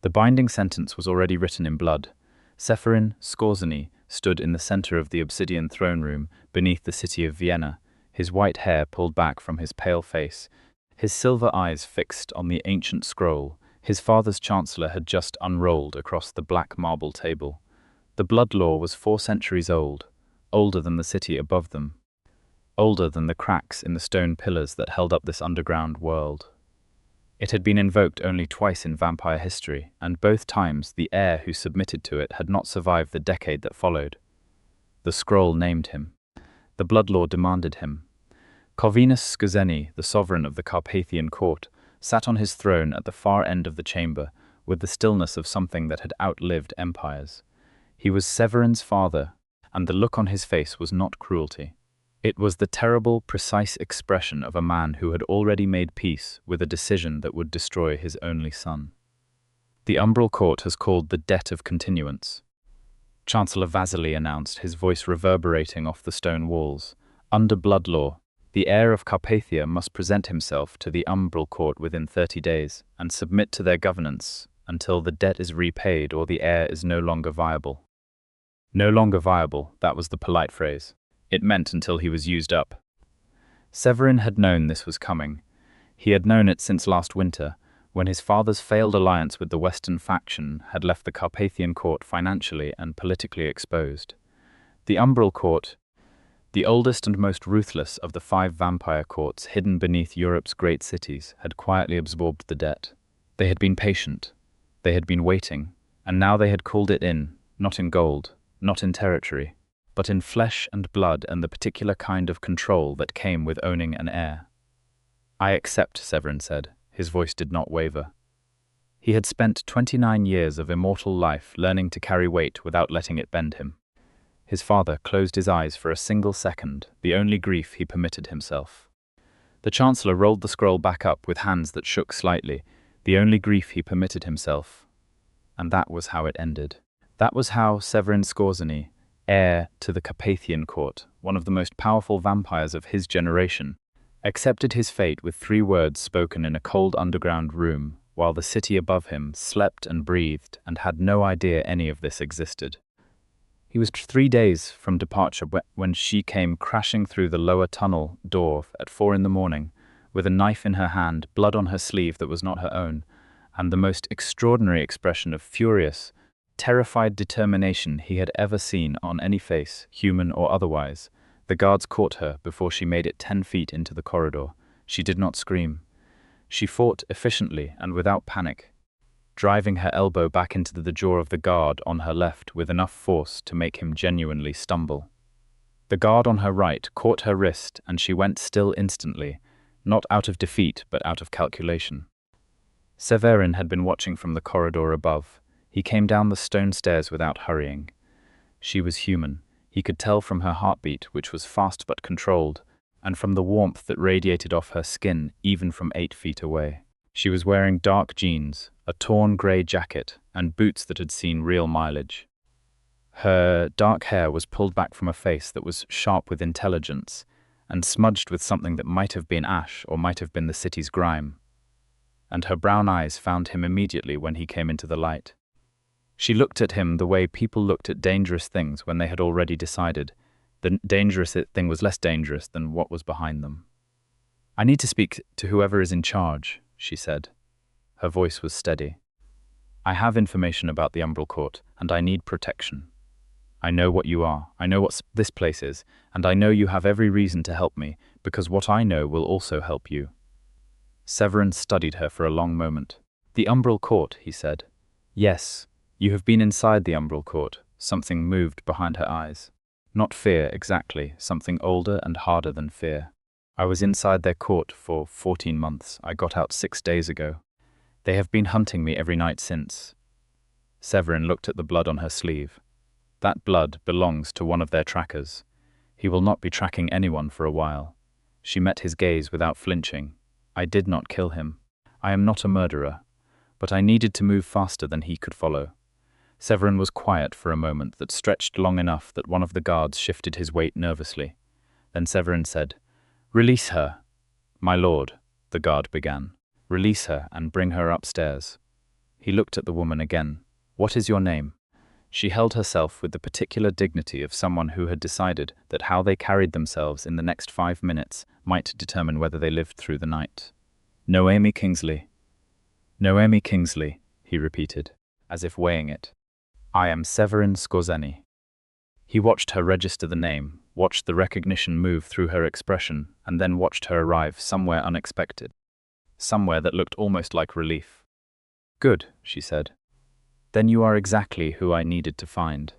The binding sentence was already written in blood. Severin Skorzeny stood in the center of the obsidian throne room beneath the city of Vienna, his white hair pulled back from his pale face, his silver eyes fixed on the ancient scroll his father's chancellor had just unrolled across the black marble table. The blood law was 4 centuries old, older than the city above them, older than the cracks in the stone pillars that held up this underground world. It had been invoked only twice in vampire history, and both times the heir who submitted to it had not survived the decade that followed. The scroll named him. The blood law demanded him. Severin Skorzeny, the sovereign of the Carpathian Court, sat on his throne at the far end of the chamber, with the stillness of something that had outlived empires. He was Severin's father, and the look on his face was not cruelty. It was the terrible, precise expression of a man who had already made peace with a decision that would destroy his only son. The Umbral Court has called the debt of continuance. Chancellor Vasily announced, his voice reverberating off the stone walls. Under blood law, the heir of Carpathia must present himself to the Umbral Court within 30 days and submit to their governance until the debt is repaid or the heir is no longer viable. No longer viable, that was the polite phrase. It meant until he was used up. Severin had known this was coming. He had known it since last winter, when his father's failed alliance with the Western faction had left the Carpathian Court financially and politically exposed. The Umbral Court, the oldest and most ruthless of the 5 vampire courts hidden beneath Europe's great cities, had quietly absorbed the debt. They had been patient. They had been waiting, and now they had called it in, not in gold, not in territory, but in flesh and blood and the particular kind of control that came with owning an heir. "I accept," Severin said. His voice did not waver. He had spent 29 years of immortal life learning to carry weight without letting it bend him. His father closed his eyes for a single second, the only grief he permitted himself. The Chancellor rolled the scroll back up with hands that shook slightly, the only grief he permitted himself. And that was how it ended. That was how Severin Skorzeny, heir to the Carpathian Court, one of the most powerful vampires of his generation, accepted his fate with 3 words spoken in a cold underground room, while the city above him slept and breathed and had no idea any of this existed. He was 3 days from departure when she came crashing through the lower tunnel door at 4 in the morning, with a knife in her hand, blood on her sleeve that was not her own, and the most extraordinary expression of furious, terrified determination he had ever seen on any face, human or otherwise. The guards caught her before she made it 10 feet into the corridor. She did not scream. She fought efficiently and without panic, driving her elbow back into the jaw of the guard on her left with enough force to make him genuinely stumble. The guard on her right caught her wrist and she went still instantly, not out of defeat but out of calculation. Severin had been watching from the corridor above. He came down the stone stairs without hurrying. She was human. He could tell from her heartbeat, which was fast but controlled, and from the warmth that radiated off her skin even from 8 feet away. She was wearing dark jeans, a torn grey jacket, and boots that had seen real mileage. Her dark hair was pulled back from a face that was sharp with intelligence, and smudged with something that might have been ash or might have been the city's grime. And her brown eyes found him immediately when he came into the light. She looked at him the way people looked at dangerous things when they had already decided the dangerous thing was less dangerous than what was behind them. "I need to speak to whoever is in charge," she said. Her voice was steady. "I have information about the Umbral Court, and I need protection. I know what you are, I know what this place is, and I know you have every reason to help me, because what I know will also help you." Severin studied her for a long moment. "The Umbral Court," he said. "Yes, you have been inside the Umbral Court." Something moved behind her eyes. Not fear, exactly, something older and harder than fear. "I was inside their court for 14 months. I got out 6 days ago. They have been hunting me every night since." Severin looked at the blood on her sleeve. "That blood belongs to one of their trackers. He will not be tracking anyone for a while." She met his gaze without flinching. "I did not kill him. I am not a murderer. But I needed to move faster than he could follow." Severin was quiet for a moment that stretched long enough that one of the guards shifted his weight nervously. Then Severin said, "Release her." "My lord," the guard began. "Release her and bring her upstairs." He looked at the woman again. "What is your name?" She held herself with the particular dignity of someone who had decided that how they carried themselves in the next 5 minutes might determine whether they lived through the night. "Noemi Kingsley." "Noemi Kingsley," he repeated, as if weighing it. "I am Severin Skorzeny." He watched her register the name, watched the recognition move through her expression, and then watched her arrive somewhere unexpected. Somewhere that looked almost like relief. "Good," she said. "Then you are exactly who I needed to find."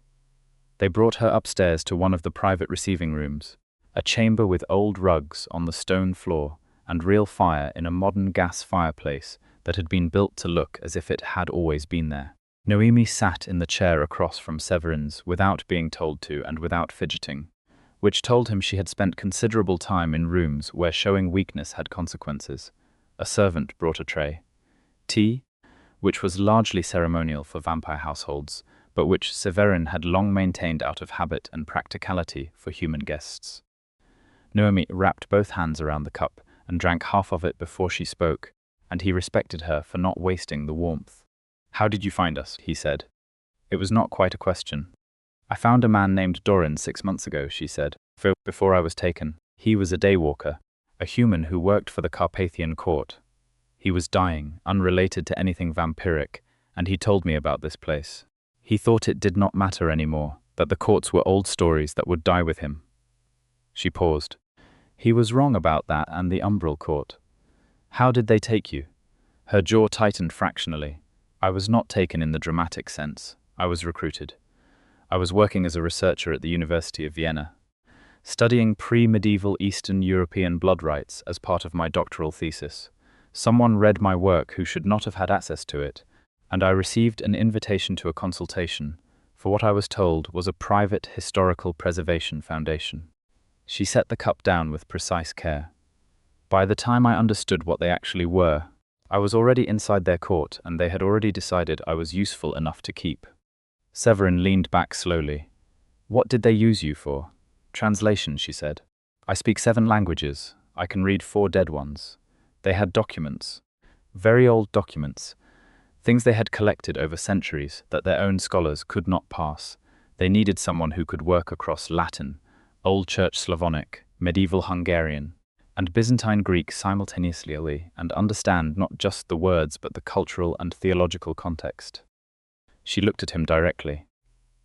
They brought her upstairs to one of the private receiving rooms, a chamber with old rugs on the stone floor and real fire in a modern gas fireplace that had been built to look as if it had always been there. Noemi sat in the chair across from Severin's without being told to and without fidgeting, which told him she had spent considerable time in rooms where showing weakness had consequences. A servant brought a tray. Tea, which was largely ceremonial for vampire households, but which Severin had long maintained out of habit and practicality for human guests. Noemi wrapped both hands around the cup and drank half of it before she spoke, and he respected her for not wasting the warmth. "How did you find us?" he said. It was not quite a question. "I found a man named Doran 6 months ago," she said, "before I was taken. He was a daywalker, a human who worked for the Carpathian Court. He was dying, unrelated to anything vampiric, and he told me about this place. He thought it did not matter anymore, that the courts were old stories that would die with him." She paused. "He was wrong about that and the Umbral Court. How did they take you?" Her jaw tightened fractionally. "I was not taken in the dramatic sense. I was recruited. I was working as a researcher at the University of Vienna, studying pre-medieval Eastern European blood rites as part of my doctoral thesis. Someone read my work who should not have had access to it, and I received an invitation to a consultation for what I was told was a private historical preservation foundation." She set the cup down with precise care. "By the time I understood what they actually were, I was already inside their court, and they had already decided I was useful enough to keep." Severin leaned back slowly. "What did they use you for?" "Translation," she said. "I speak 7 languages. I can read 4 dead ones. They had documents. Very old documents. Things they had collected over centuries that their own scholars could not pass. They needed someone who could work across Latin, Old Church Slavonic, medieval Hungarian, and Byzantine Greek simultaneously and understand not just the words but the cultural and theological context." She looked at him directly.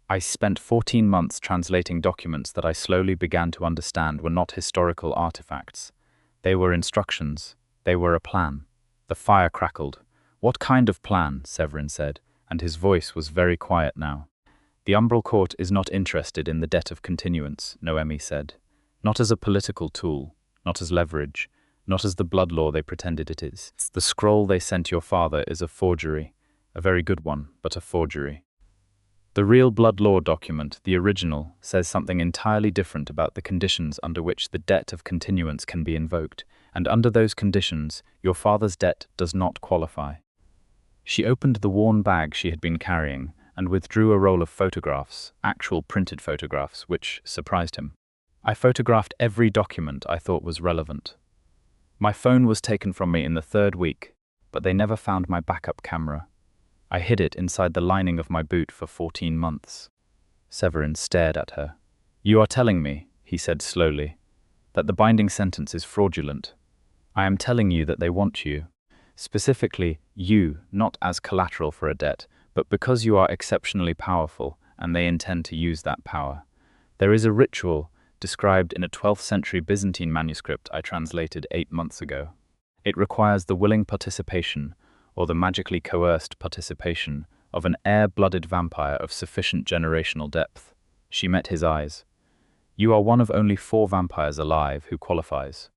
"I spent 14 months translating documents that I slowly began to understand were not historical artifacts. They were instructions. They were a plan." The fire crackled. "What kind of plan?" Severin said, and his voice was very quiet now. "The Umbral Court is not interested in the debt of continuance," Noemi said. "Not as a political tool. Not as leverage, not as the blood law they pretended it is. The scroll they sent your father is a forgery, a very good one, but a forgery. The real blood law document, the original, says something entirely different about the conditions under which the debt of continuance can be invoked, and under those conditions, your father's debt does not qualify." She opened the worn bag she had been carrying and withdrew a roll of photographs, actual printed photographs, which surprised him. "I photographed every document I thought was relevant. My phone was taken from me in the 3rd week, but they never found my backup camera. I hid it inside the lining of my boot for 14 months. Severin stared at her. "You are telling me," he said slowly, "that the binding sentence is fraudulent. I am telling you that they want you. Specifically, you, not as collateral for a debt, but because you are exceptionally powerful, and they intend to use that power. There is a ritual described in a 12th century Byzantine manuscript I translated 8 months ago. It requires the willing participation, or the magically coerced participation, of an air-blooded vampire of sufficient generational depth." She met his eyes. "You are one of only 4 vampires alive who qualifies.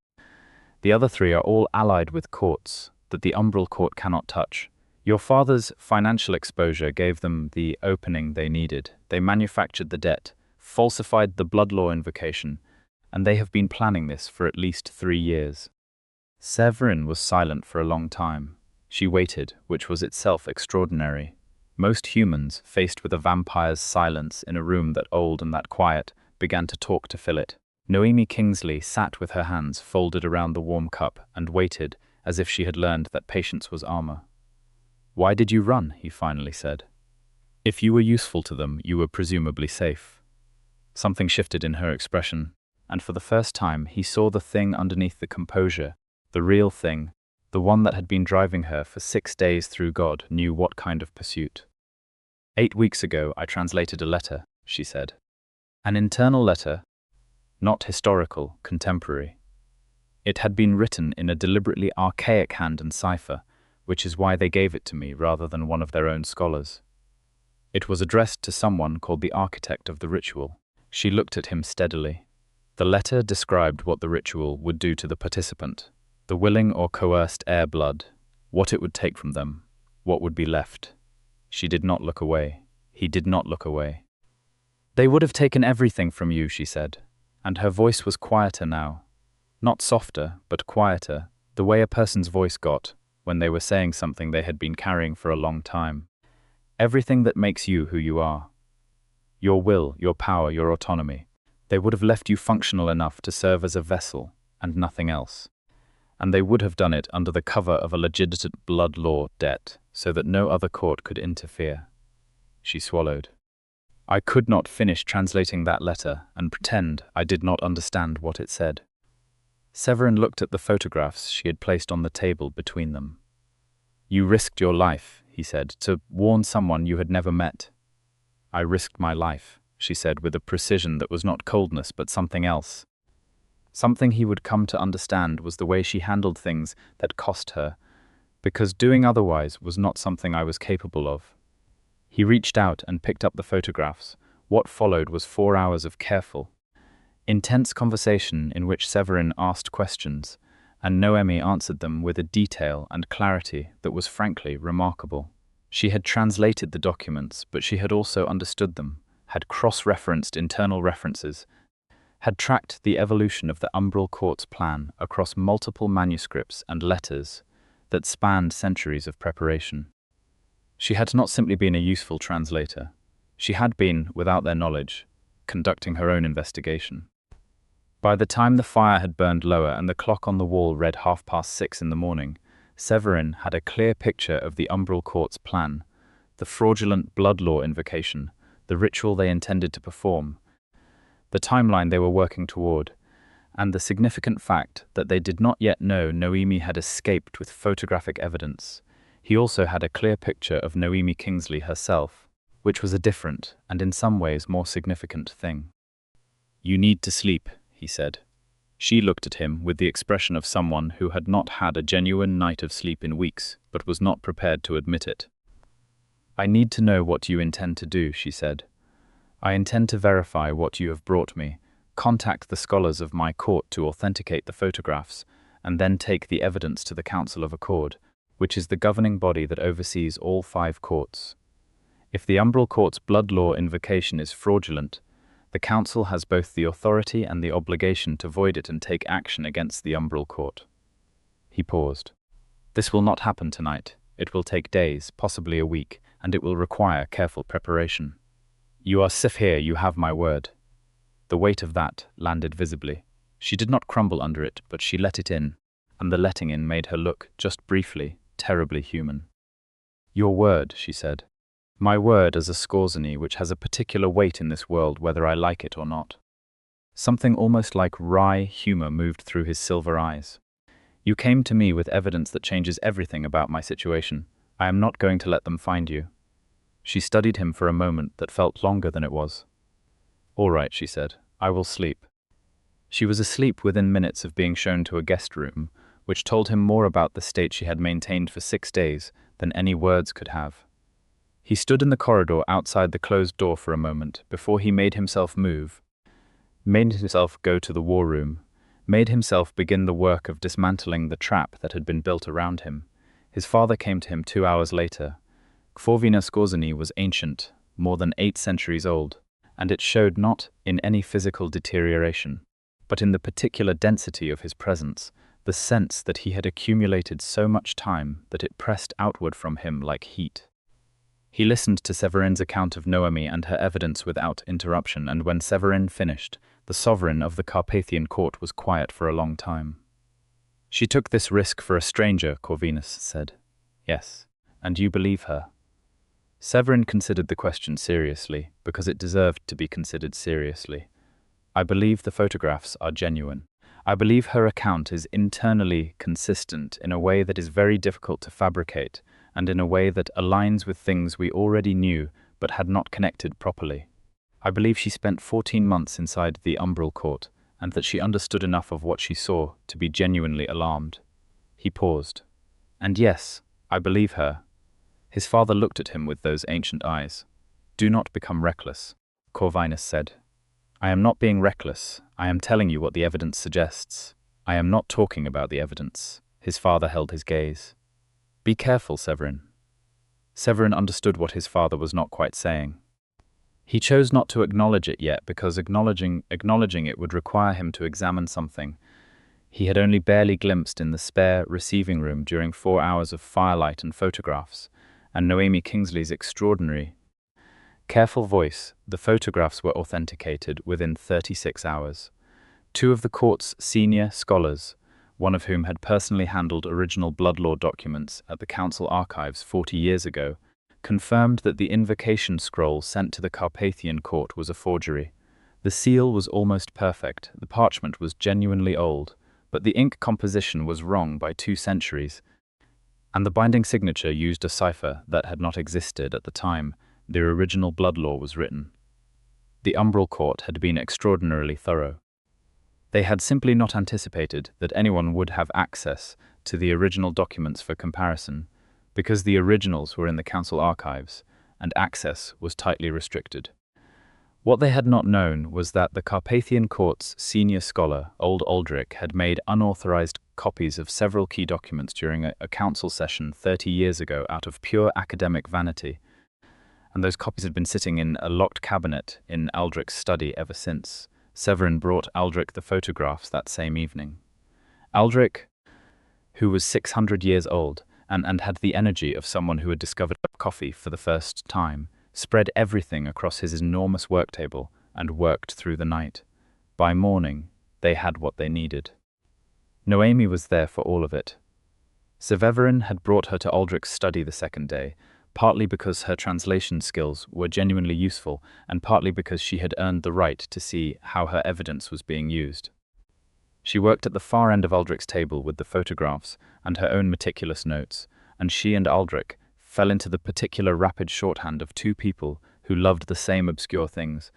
The other 3 are all allied with courts that the Umbral Court cannot touch. Your father's financial exposure gave them the opening they needed. They manufactured the debt, falsified the blood law invocation, and they have been planning this for at least 3 years." Severin was silent for a long time. She waited, which was itself extraordinary. Most humans, faced with a vampire's silence in a room that old and that quiet, began to talk to fill it. Noemi Kingsley sat with her hands folded around the warm cup and waited as if she had learned that patience was armor. Why did you run? He finally said. If you were useful to them, you were presumably safe. Something shifted in her expression, and for the first time he saw the thing underneath the composure, the real thing, the one that had been driving her for 6 days through God knew what kind of pursuit. 8 weeks ago I translated a letter, she said. An internal letter, not historical, contemporary. It had been written in a deliberately archaic hand and cipher, which is why they gave it to me rather than one of their own scholars. It was addressed to someone called the architect of the ritual. She looked at him steadily. The letter described what the ritual would do to the participant, the willing or coerced heir blood, what it would take from them, what would be left. She did not look away. He did not look away. They would have taken everything from you, she said, and her voice was quieter now. Not softer, but quieter, the way a person's voice got when they were saying something they had been carrying for a long time. Everything that makes you who you are. Your will, your power, your autonomy. They would have left you functional enough to serve as a vessel, and nothing else. And they would have done it under the cover of a legitimate blood law debt, so that no other court could interfere. She swallowed. I could not finish translating that letter and pretend I did not understand what it said. Severin looked at the photographs she had placed on the table between them. You risked your life, he said, to warn someone you had never met. I risked my life, she said with a precision that was not coldness but something else. Something he would come to understand was the way she handled things that cost her, because doing otherwise was not something I was capable of. He reached out and picked up the photographs. What followed was 4 hours of careful, intense conversation in which Severin asked questions, and Noemi answered them with a detail and clarity that was frankly remarkable. She had translated the documents, but she had also understood them, had cross-referenced internal references, had tracked the evolution of the Umbral Court's plan across multiple manuscripts and letters that spanned centuries of preparation. She had not simply been a useful translator. She had been, without their knowledge, conducting her own investigation. By the time the fire had burned lower and the clock on the wall read 6:30 in the morning, Severin had a clear picture of the Umbral Court's plan, the fraudulent blood law invocation, the ritual they intended to perform, the timeline they were working toward, and the significant fact that they did not yet know Noemi had escaped with photographic evidence. He also had a clear picture of Noemi Kingsley herself, which was a different, and in some ways more significant thing. You need to sleep, he said. She looked at him with the expression of someone who had not had a genuine night of sleep in weeks, but was not prepared to admit it. I need to know what you intend to do, she said. I intend to verify what you have brought me, contact the scholars of my court to authenticate the photographs, and then take the evidence to the Council of Accord, which is the governing body that oversees all 5 courts. If the Umbral Court's blood law invocation is fraudulent, the Council has both the authority and the obligation to void it and take action against the Umbral Court. He paused. This will not happen tonight. It will take days, possibly a week, and it will require careful preparation. You are safe here, you have my word. The weight of that landed visibly. She did not crumble under it, but she let it in, and the letting in made her look, just briefly, terribly human. Your word, she said. My word as a Skorzeny, which has a particular weight in this world whether I like it or not. Something almost like wry humor moved through his silver eyes. You came to me with evidence that changes everything about my situation. I am not going to let them find you. She studied him for a moment that felt longer than it was. All right, she said. I will sleep. She was asleep within minutes of being shown to a guest room, which told him more about the state she had maintained for 6 days than any words could have. He stood in the corridor outside the closed door for a moment before he made himself move, made himself go to the war room, made himself begin the work of dismantling the trap that had been built around him. His father came to him 2 hours later. Severin Skorzeny was ancient, more than 8 centuries old, and it showed not in any physical deterioration, but in the particular density of his presence, the sense that he had accumulated so much time that it pressed outward from him like heat. He listened to Severin's account of Noemi and her evidence without interruption, and when Severin finished, the sovereign of the Carpathian Court was quiet for a long time. She took this risk for a stranger, Corvinus said. Yes, And you believe her? Severin considered the question seriously, because it deserved to be considered seriously. I believe the photographs are genuine. I believe her account is internally consistent in a way that is very difficult to fabricate, and in a way that aligns with things we already knew but had not connected properly. I believe she spent 14 months inside the umbral court, and that she understood enough of what she saw to be genuinely alarmed. He paused. And yes, I believe her. His father looked at him with those ancient eyes. Do not become reckless, Corvinus said. I am not being reckless. I am telling you what the evidence suggests. I am not talking about the evidence. His father held his gaze. Be careful, Severin. Severin understood what his father was not quite saying. He chose not to acknowledge it yet because acknowledging it would require him to examine something he had only barely glimpsed in the spare receiving room during 4 hours of firelight and photographs, and Noemi Kingsley's extraordinary, careful voice. The photographs were authenticated within 36 hours. 2 of the court's senior scholars, one of whom had personally handled original blood law documents at the council archives 40 years ago, confirmed that the invocation scroll sent to the Carpathian Court was a forgery. The seal was almost perfect, the parchment was genuinely old, but the ink composition was wrong by 2 centuries, and the binding signature used a cipher that had not existed at the time the original blood law was written. The umbral court had been extraordinarily thorough. They had simply not anticipated that anyone would have access to the original documents for comparison, because the originals were in the council archives, and access was tightly restricted. What they had not known was that the Carpathian Court's senior scholar, Old Aldrich, had made unauthorized copies of several key documents during a council session 30 years ago out of pure academic vanity, and those copies had been sitting in a locked cabinet in Aldrich's study ever since. Severin brought Aldrich the photographs that same evening. Aldrich, who was 600 years old, and had the energy of someone who had discovered coffee for the first time, spread everything across his enormous work table and worked through the night. By morning, they had what they needed. Noemi was there for all of it. Severin had brought her to Aldrich's study the second day, partly because her translation skills were genuinely useful, and partly because she had earned the right to see how her evidence was being used. She worked at the far end of Aldrich's table with the photographs and her own meticulous notes, and she and Aldrich fell into the particular rapid shorthand of 2 people who loved the same obscure things,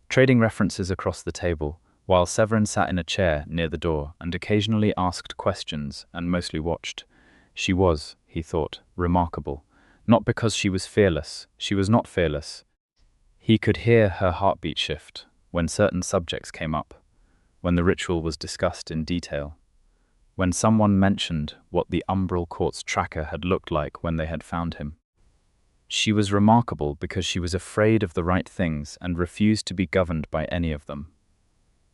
trading references across the table, while Severin sat in a chair near the door and occasionally asked questions and mostly watched. She was, he thought, remarkable. Not because she was fearless. She was not fearless. He could hear her heartbeat shift when certain subjects came up, when the ritual was discussed in detail, when someone mentioned what the umbral court's tracker had looked like when they had found him. She was remarkable because she was afraid of the right things and refused to be governed by any of them.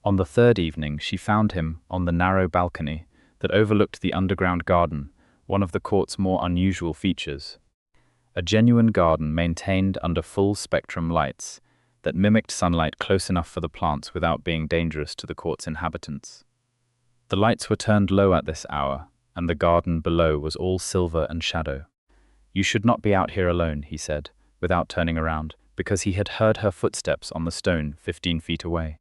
On the 3rd evening, she found him on the narrow balcony that overlooked the underground garden, one of the court's more unusual features. A genuine garden maintained under full-spectrum lights that mimicked sunlight close enough for the plants without being dangerous to the court's inhabitants. The lights were turned low at this hour, and the garden below was all silver and shadow. You should not be out here alone, he said, without turning around, because he had heard her footsteps on the stone 15 feet away.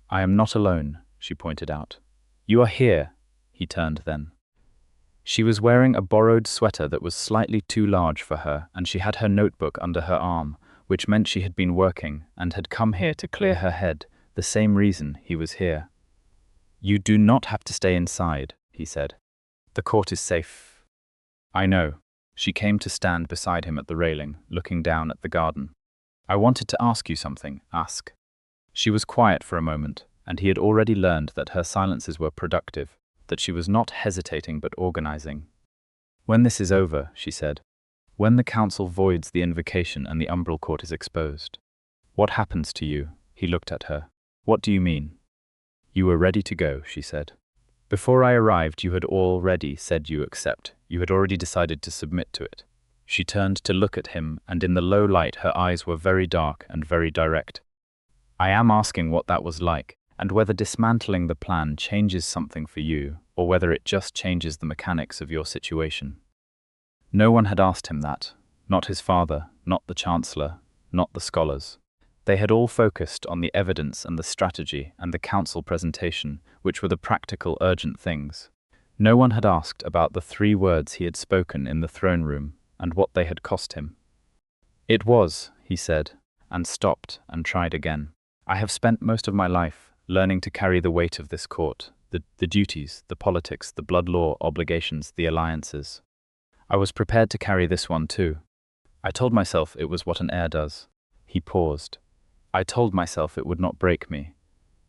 I am not alone, she pointed out. You are here, he turned then. She was wearing a borrowed sweater that was slightly too large for her, and she had her notebook under her arm, which meant she had been working and had come here to clear her head, the same reason he was here. You do not have to stay inside, he said. The court is safe. I know. She came to stand beside him at the railing, looking down at the garden. I wanted to ask you something. Ask. She was quiet for a moment, and he had already learned that her silences were productive, that she was not hesitating but organizing. When this is over, she said, when the council voids the invocation and the umbral court is exposed, what happens to you? He looked at her. What do you mean? You were ready to go, she said. Before I arrived, you had already said you accept. You had already decided to submit to it. She turned to look at him, and in the low light her eyes were very dark and very direct. I am asking what that was like, and whether dismantling the plan changes something for you, or whether it just changes the mechanics of your situation. No one had asked him that. Not his father, not the chancellor, not the scholars. They had all focused on the evidence and the strategy and the council presentation, which were the practical, urgent things. No one had asked about the 3 words he had spoken in the throne room and what they had cost him. "It was," he said, and stopped and tried again. "I have spent most of my life learning to carry the weight of this court, the duties, the politics, the blood law obligations, the alliances. I was prepared to carry this one too. I told myself it was what an heir does." He paused. "I told myself it would not break me.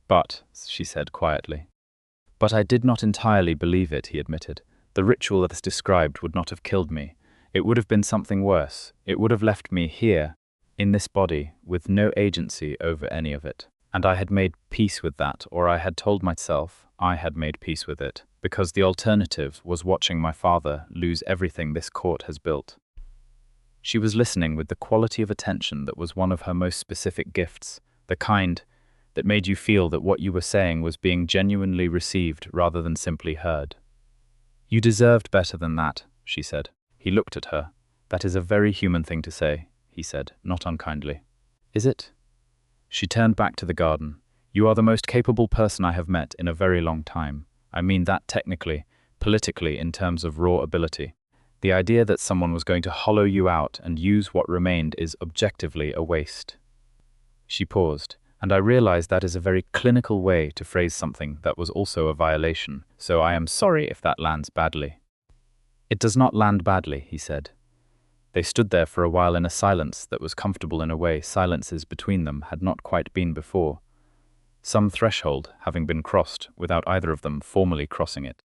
But," she said quietly. "But I did not entirely believe it," he admitted. "The ritual that is described would not have killed me. It would have been something worse. It would have left me here, in this body, with no agency over any of it. And I had made peace with that, or I had told myself I had made peace with it, because the alternative was watching my father lose everything this court has built." She was listening with the quality of attention that was one of her most specific gifts, the kind that made you feel that what you were saying was being genuinely received rather than simply heard. "You deserved better than that," she said. He looked at her. "That is a very human thing to say," he said, not unkindly. "Is it?" She turned back to the garden. "You are the most capable person I have met in a very long time. I mean that technically, politically, in terms of raw ability. The idea that someone was going to hollow you out and use what remained is objectively a waste." She paused, and I realized that is a very clinical way to phrase something that was also a violation, so I am sorry if that lands badly. "It does not land badly," he said. They stood there for a while in a silence that was comfortable in a way silences between them had not quite been before, some threshold having been crossed without either of them formally crossing it.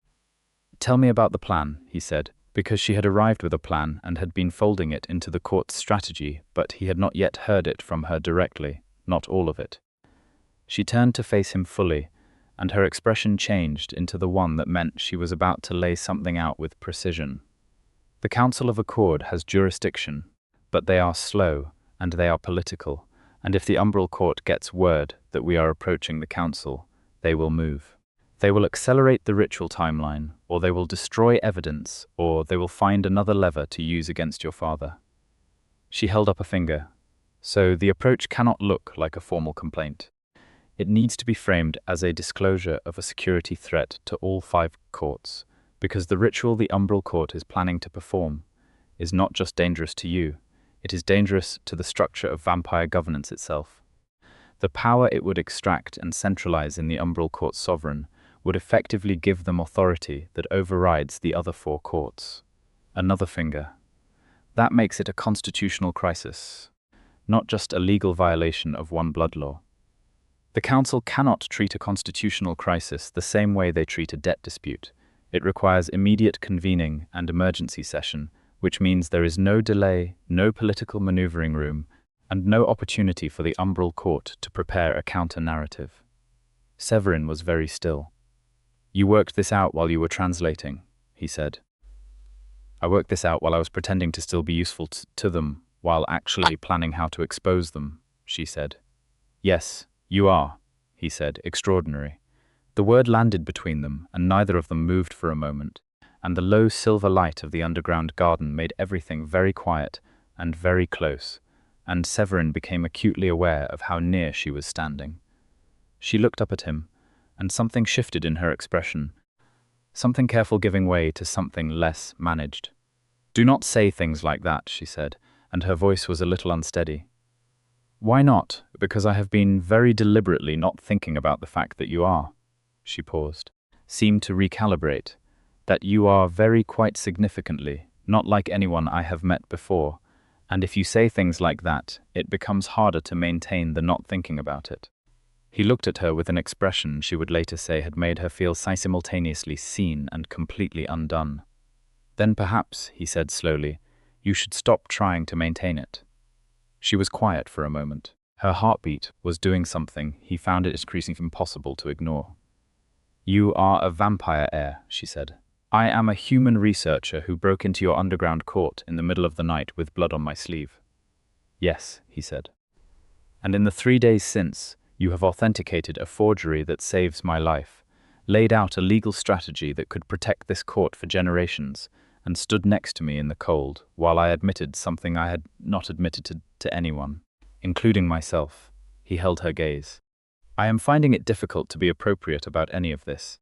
"Tell me about the plan," he said, because she had arrived with a plan and had been folding it into the court's strategy, but he had not yet heard it from her directly, not all of it. She turned to face him fully, and her expression changed into the one that meant she was about to lay something out with precision. "The Council of Accord has jurisdiction, but they are slow, and they are political, and if the Umbral Court gets word that we are approaching the Council, they will move. They will accelerate the ritual timeline, or they will destroy evidence, or they will find another lever to use against your father." She held up a finger. "So the approach cannot look like a formal complaint. It needs to be framed as a disclosure of a security threat to all 5 courts, because the ritual the Umbral Court is planning to perform is not just dangerous to you, it is dangerous to the structure of vampire governance itself. The power it would extract and centralize in the Umbral Court's sovereign would effectively give them authority that overrides the other 4 courts." Another finger. "That makes it a constitutional crisis, not just a legal violation of one blood law. The Council cannot treat a constitutional crisis the same way they treat a debt dispute. It requires immediate convening and emergency session, which means there is no delay, no political maneuvering room, and no opportunity for the Umbral Court to prepare a counter-narrative." Severin was very still. "You worked this out while you were translating," he said. "I worked this out while I was pretending to still be useful to them, while actually planning how to expose them," she said. "Yes, you are," he said, "extraordinary." The word landed between them, and neither of them moved for a moment, and the low silver light of the underground garden made everything very quiet and very close, and Severin became acutely aware of how near she was standing. She looked up at him, and something shifted in her expression, something careful giving way to something less managed. "Do not say things like that," she said, and her voice was a little unsteady. "Why not? Because I have been very deliberately not thinking about the fact that you are." She paused, seemed to recalibrate, "that you are very quite significantly not like anyone I have met before, and if you say things like that, it becomes harder to maintain the not thinking about it." He looked at her with an expression she would later say had made her feel simultaneously seen and completely undone. "Then perhaps," he said slowly, "you should stop trying to maintain it." She was quiet for a moment. Her heartbeat was doing something he found it increasingly impossible to ignore. "You are a vampire heir," she said. "I am a human researcher who broke into your underground court in the middle of the night with blood on my sleeve." "Yes," he said. "And in the 3 days since, you have authenticated a forgery that saves my life, laid out a legal strategy that could protect this court for generations, and stood next to me in the cold while I admitted something I had not admitted to anyone, including myself. He held her gaze. I am finding it difficult to be appropriate about any of this.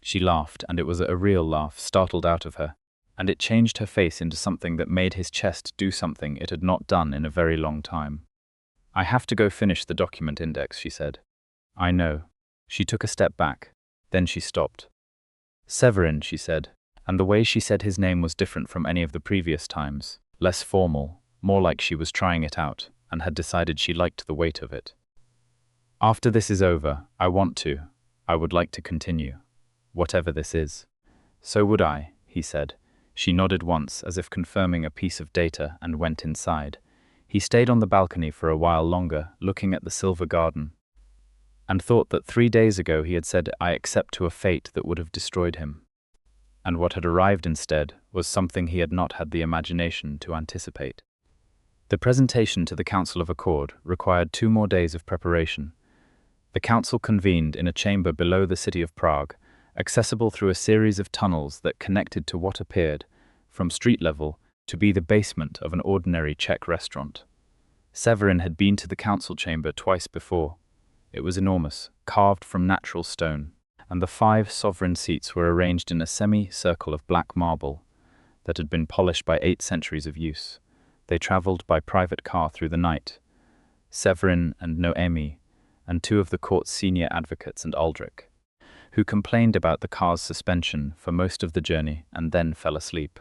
She laughed, and it was a real laugh, startled out of her, and it changed her face into something that made his chest do something it had not done in a very long time. I have to go finish the document index, she said. I know. She took a step back. Then she stopped. Severin, she said, and the way she said his name was different from any of the previous times, less formal, more like she was trying it out, and had decided she liked the weight of it. After this is over, I would like to continue, whatever this is. So would I, he said. She nodded once, as if confirming a piece of data, and went inside. He stayed on the balcony for a while longer, looking at the silver garden, and thought that 3 days ago he had said, I accept to a fate that would have destroyed him. And what had arrived instead was something he had not had the imagination to anticipate. The presentation to the Council of Accord required 2 more days of preparation. The council convened in a chamber below the city of Prague, accessible through a series of tunnels that connected to what appeared, from street level, to be the basement of an ordinary Czech restaurant. Severin had been to the council chamber twice before. It was enormous, carved from natural stone, and the 5 sovereign seats were arranged in a semi-circle of black marble that had been polished by 8 centuries of use. They travelled by private car through the night. Severin and Noemi, and 2 of the court's senior advocates, and Aldrich, who complained about the car's suspension for most of the journey and then fell asleep.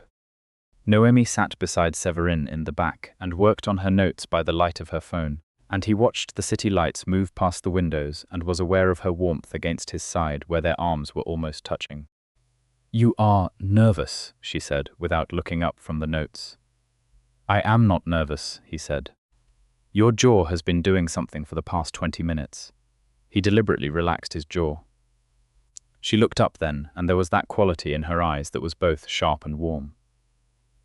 Noemi sat beside Severin in the back and worked on her notes by the light of her phone, and he watched the city lights move past the windows and was aware of her warmth against his side where their arms were almost touching. You are nervous, she said, without looking up from the notes. I am not nervous, he said. Your jaw has been doing something for the past 20 minutes. He deliberately relaxed his jaw. She looked up then, and there was that quality in her eyes that was both sharp and warm.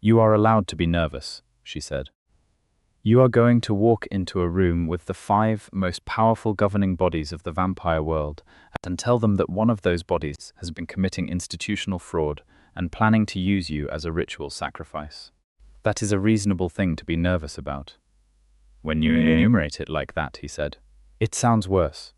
You are allowed to be nervous, she said. You are going to walk into a room with the 5 most powerful governing bodies of the vampire world and tell them that one of those bodies has been committing institutional fraud and planning to use you as a ritual sacrifice. That is a reasonable thing to be nervous about. When you enumerate it like that, he said, it sounds worse.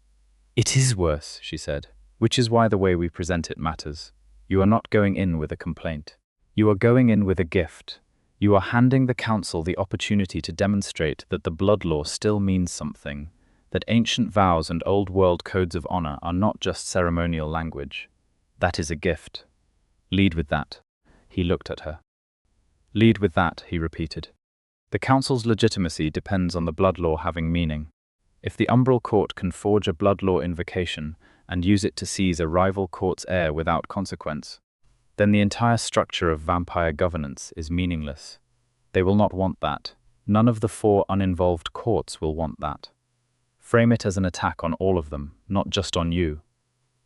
It is worse, she said, which is why the way we present it matters. You are not going in with a complaint. You are going in with a gift. You are handing the council the opportunity to demonstrate that the blood law still means something, that ancient vows and old world codes of honor are not just ceremonial language. That is a gift. Lead with that. He looked at her. Lead with that, he repeated. The council's legitimacy depends on the blood law having meaning. If the umbral court can forge a blood law invocation and use it to seize a rival court's heir without consequence, then the entire structure of vampire governance is meaningless. They will not want that. None of the 4 uninvolved courts will want that. Frame it as an attack on all of them, not just on you.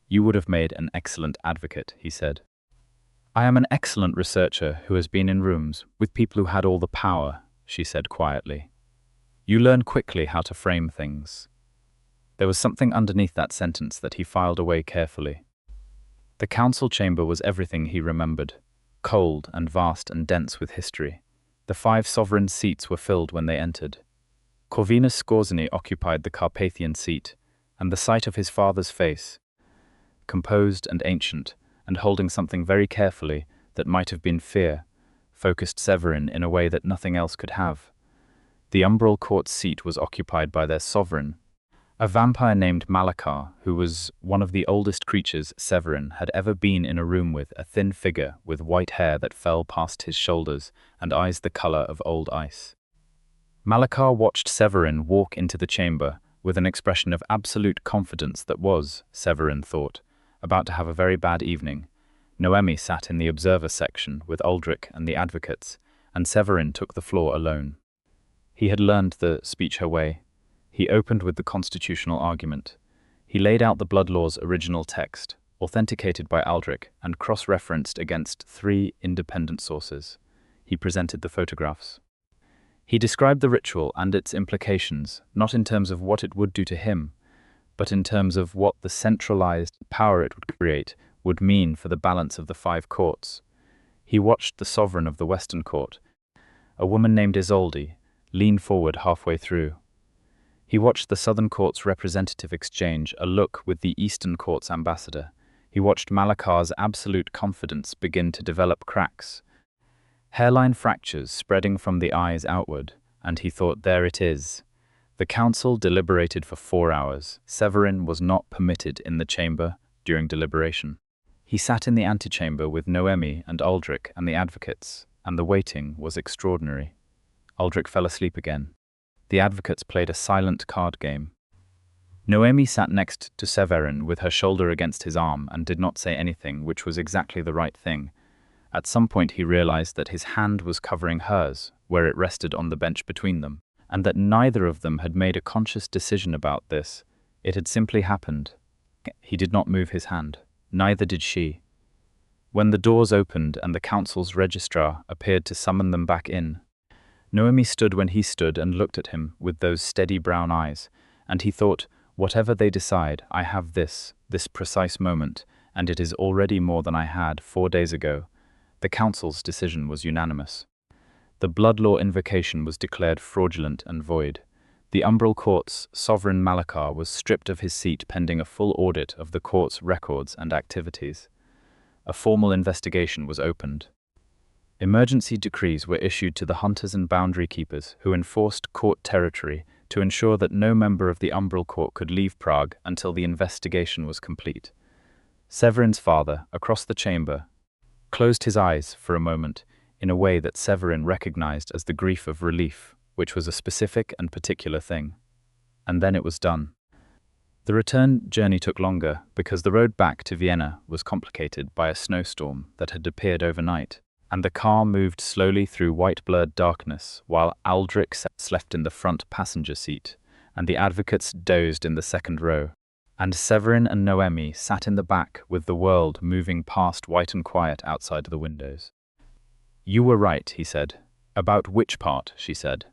You would have made an excellent advocate, he said. I am an excellent researcher who has been in rooms with people who had all the power, she said quietly. You learn quickly how to frame things. There was something underneath that sentence that he filed away carefully. The council chamber was everything he remembered, cold and vast and dense with history. The 5 sovereign seats were filled when they entered. Severin Skorzeny occupied the Carpathian seat, and the sight of his father's face, composed and ancient, and holding something very carefully that might have been fear, focused Severin in a way that nothing else could have. The umbral court's seat was occupied by their sovereign, a vampire named Malachar, who was one of the oldest creatures Severin had ever been in a room with, a thin figure with white hair that fell past his shoulders and eyes the color of old ice. Malachar watched Severin walk into the chamber with an expression of absolute confidence that was, Severin thought, about to have a very bad evening. Noemi sat in the observer section with Aldrich and the advocates, and Severin took the floor alone. He had learned the speech her way. He opened with the constitutional argument. He laid out the blood law's original text, authenticated by Aldrich and cross-referenced against 3 independent sources. He presented the photographs. He described the ritual and its implications, not in terms of what it would do to him, but in terms of what the centralized power it would create would mean for the balance of the 5 courts. He watched the sovereign of the Western Court, a woman named Isolde, lean forward halfway through. He watched the Southern Court's representative exchange a look with the Eastern Court's ambassador. He watched Malakar's absolute confidence begin to develop cracks, hairline fractures spreading from the eyes outward, and he thought, there it is. The council deliberated for 4 hours. Severin was not permitted in the chamber during deliberation. He sat in the antechamber with Noemi and Aldrich and the advocates, and the waiting was extraordinary. Aldrich fell asleep again. The advocates played a silent card game. Noemi sat next to Severin with her shoulder against his arm and did not say anything, which was exactly the right thing. At some point he realized that his hand was covering hers, where it rested on the bench between them, and that neither of them had made a conscious decision about this. It had simply happened. He did not move his hand. Neither did she. When the doors opened and the council's registrar appeared to summon them back in, Noemi stood when he stood and looked at him with those steady brown eyes, and he thought, whatever they decide, I have this precise moment, and it is already more than I had 4 days ago. The council's decision was unanimous. The blood law invocation was declared fraudulent and void. The Umbral Court's sovereign Malakar was stripped of his seat pending a full audit of the court's records and activities. A formal investigation was opened. Emergency decrees were issued to the hunters and boundary keepers who enforced court territory to ensure that no member of the Umbral Court could leave Prague until the investigation was complete. Severin's father, across the chamber, closed his eyes for a moment in a way that Severin recognized as the grief of relief, which was a specific and particular thing. And then it was done. The return journey took longer because the road back to Vienna was complicated by a snowstorm that had appeared overnight, and the car moved slowly through white blurred darkness while Aldrich slept in the front passenger seat, and the advocates dozed in the second row, and Severin and Noemi sat in the back with the world moving past white and quiet outside the windows. You were right, he said. About which part, she said.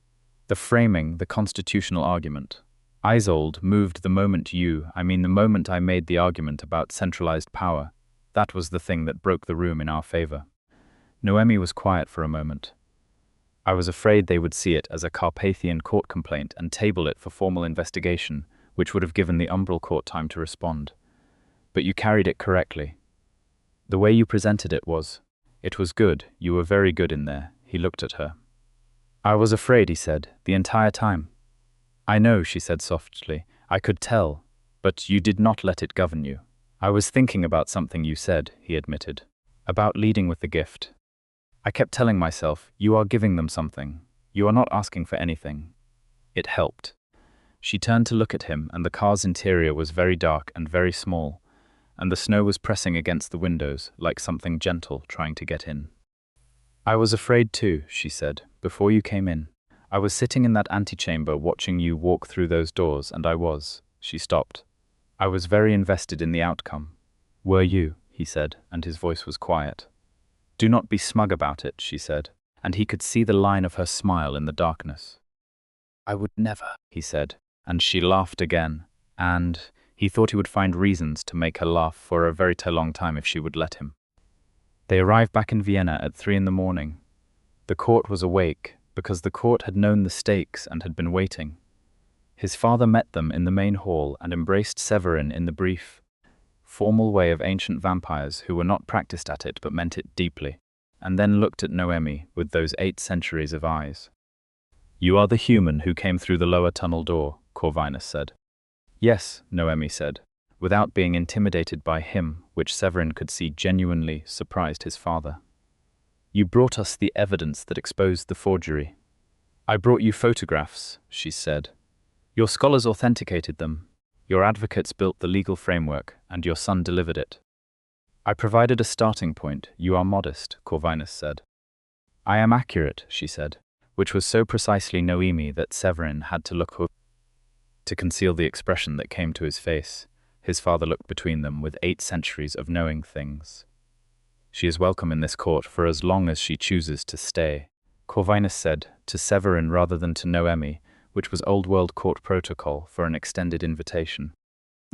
The framing, the constitutional argument. Isolde moved the moment the moment I made the argument about centralized power. That was the thing that broke the room in our favor. Noemi was quiet for a moment. I was afraid they would see it as a Carpathian Court complaint and table it for formal investigation, which would have given the Umbral Court time to respond. But you carried it correctly. The way you presented it was good, you were very good in there. He looked at her. I was afraid, he said, the entire time. I know, she said softly. I could tell, but you did not let it govern you. I was thinking about something you said, he admitted. About leading with the gift. I kept telling myself, you are giving them something. You are not asking for anything. It helped. She turned to look at him, and the car's interior was very dark and very small, and the snow was pressing against the windows like something gentle trying to get in. I was afraid too, she said, before you came in. I was sitting in that antechamber watching you walk through those doors, and she stopped. I was very invested in the outcome. Were you? He said, and his voice was quiet. Do not be smug about it, she said, and he could see the line of her smile in the darkness. I would never, he said, and she laughed again, and he thought he would find reasons to make her laugh for a very long time if she would let him. They arrived back in Vienna at 3 a.m. The court was awake, because the court had known the stakes and had been waiting. His father met them in the main hall and embraced Severin in the brief, formal way of ancient vampires who were not practiced at it but meant it deeply, and then looked at Noemi with those 8 centuries of eyes. You are the human who came through the lower tunnel door, Corvinus said. Yes, Noemi said, without being intimidated by him, which Severin could see genuinely surprised his father. You brought us the evidence that exposed the forgery. I brought you photographs, she said. Your scholars authenticated them. Your advocates built the legal framework, and your son delivered it. I provided a starting point. You are modest, Corvinus said. I am accurate, she said, which was so precisely Noemi that Severin had to look up to conceal the expression that came to his face. His father looked between them with 8 centuries of knowing things. She is welcome in this court for as long as she chooses to stay, Corvinus said, to Severin rather than to Noemi, which was Old World court protocol for an extended invitation.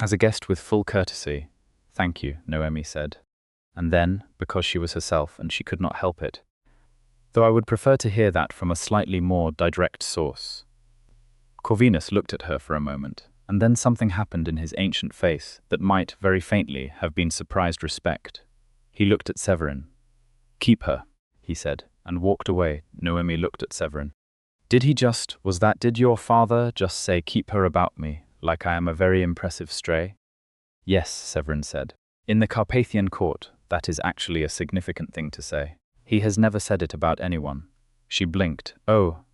As a guest with full courtesy. Thank you, Noemi said. and then, because she was herself and she could not help it. Though I would prefer to hear that from a slightly more direct source. Corvinus looked at her for a moment, and then something happened in his ancient face that might, very faintly, have been surprised respect. He looked at Severin. "Keep her," he said, and walked away. Noemi looked at Severin. Did your father just say, "Keep her about me," like I am a very impressive stray? Yes, Severin said. In the Carpathian Court, that is actually a significant thing to say. He has never said it about anyone. She blinked. Oh,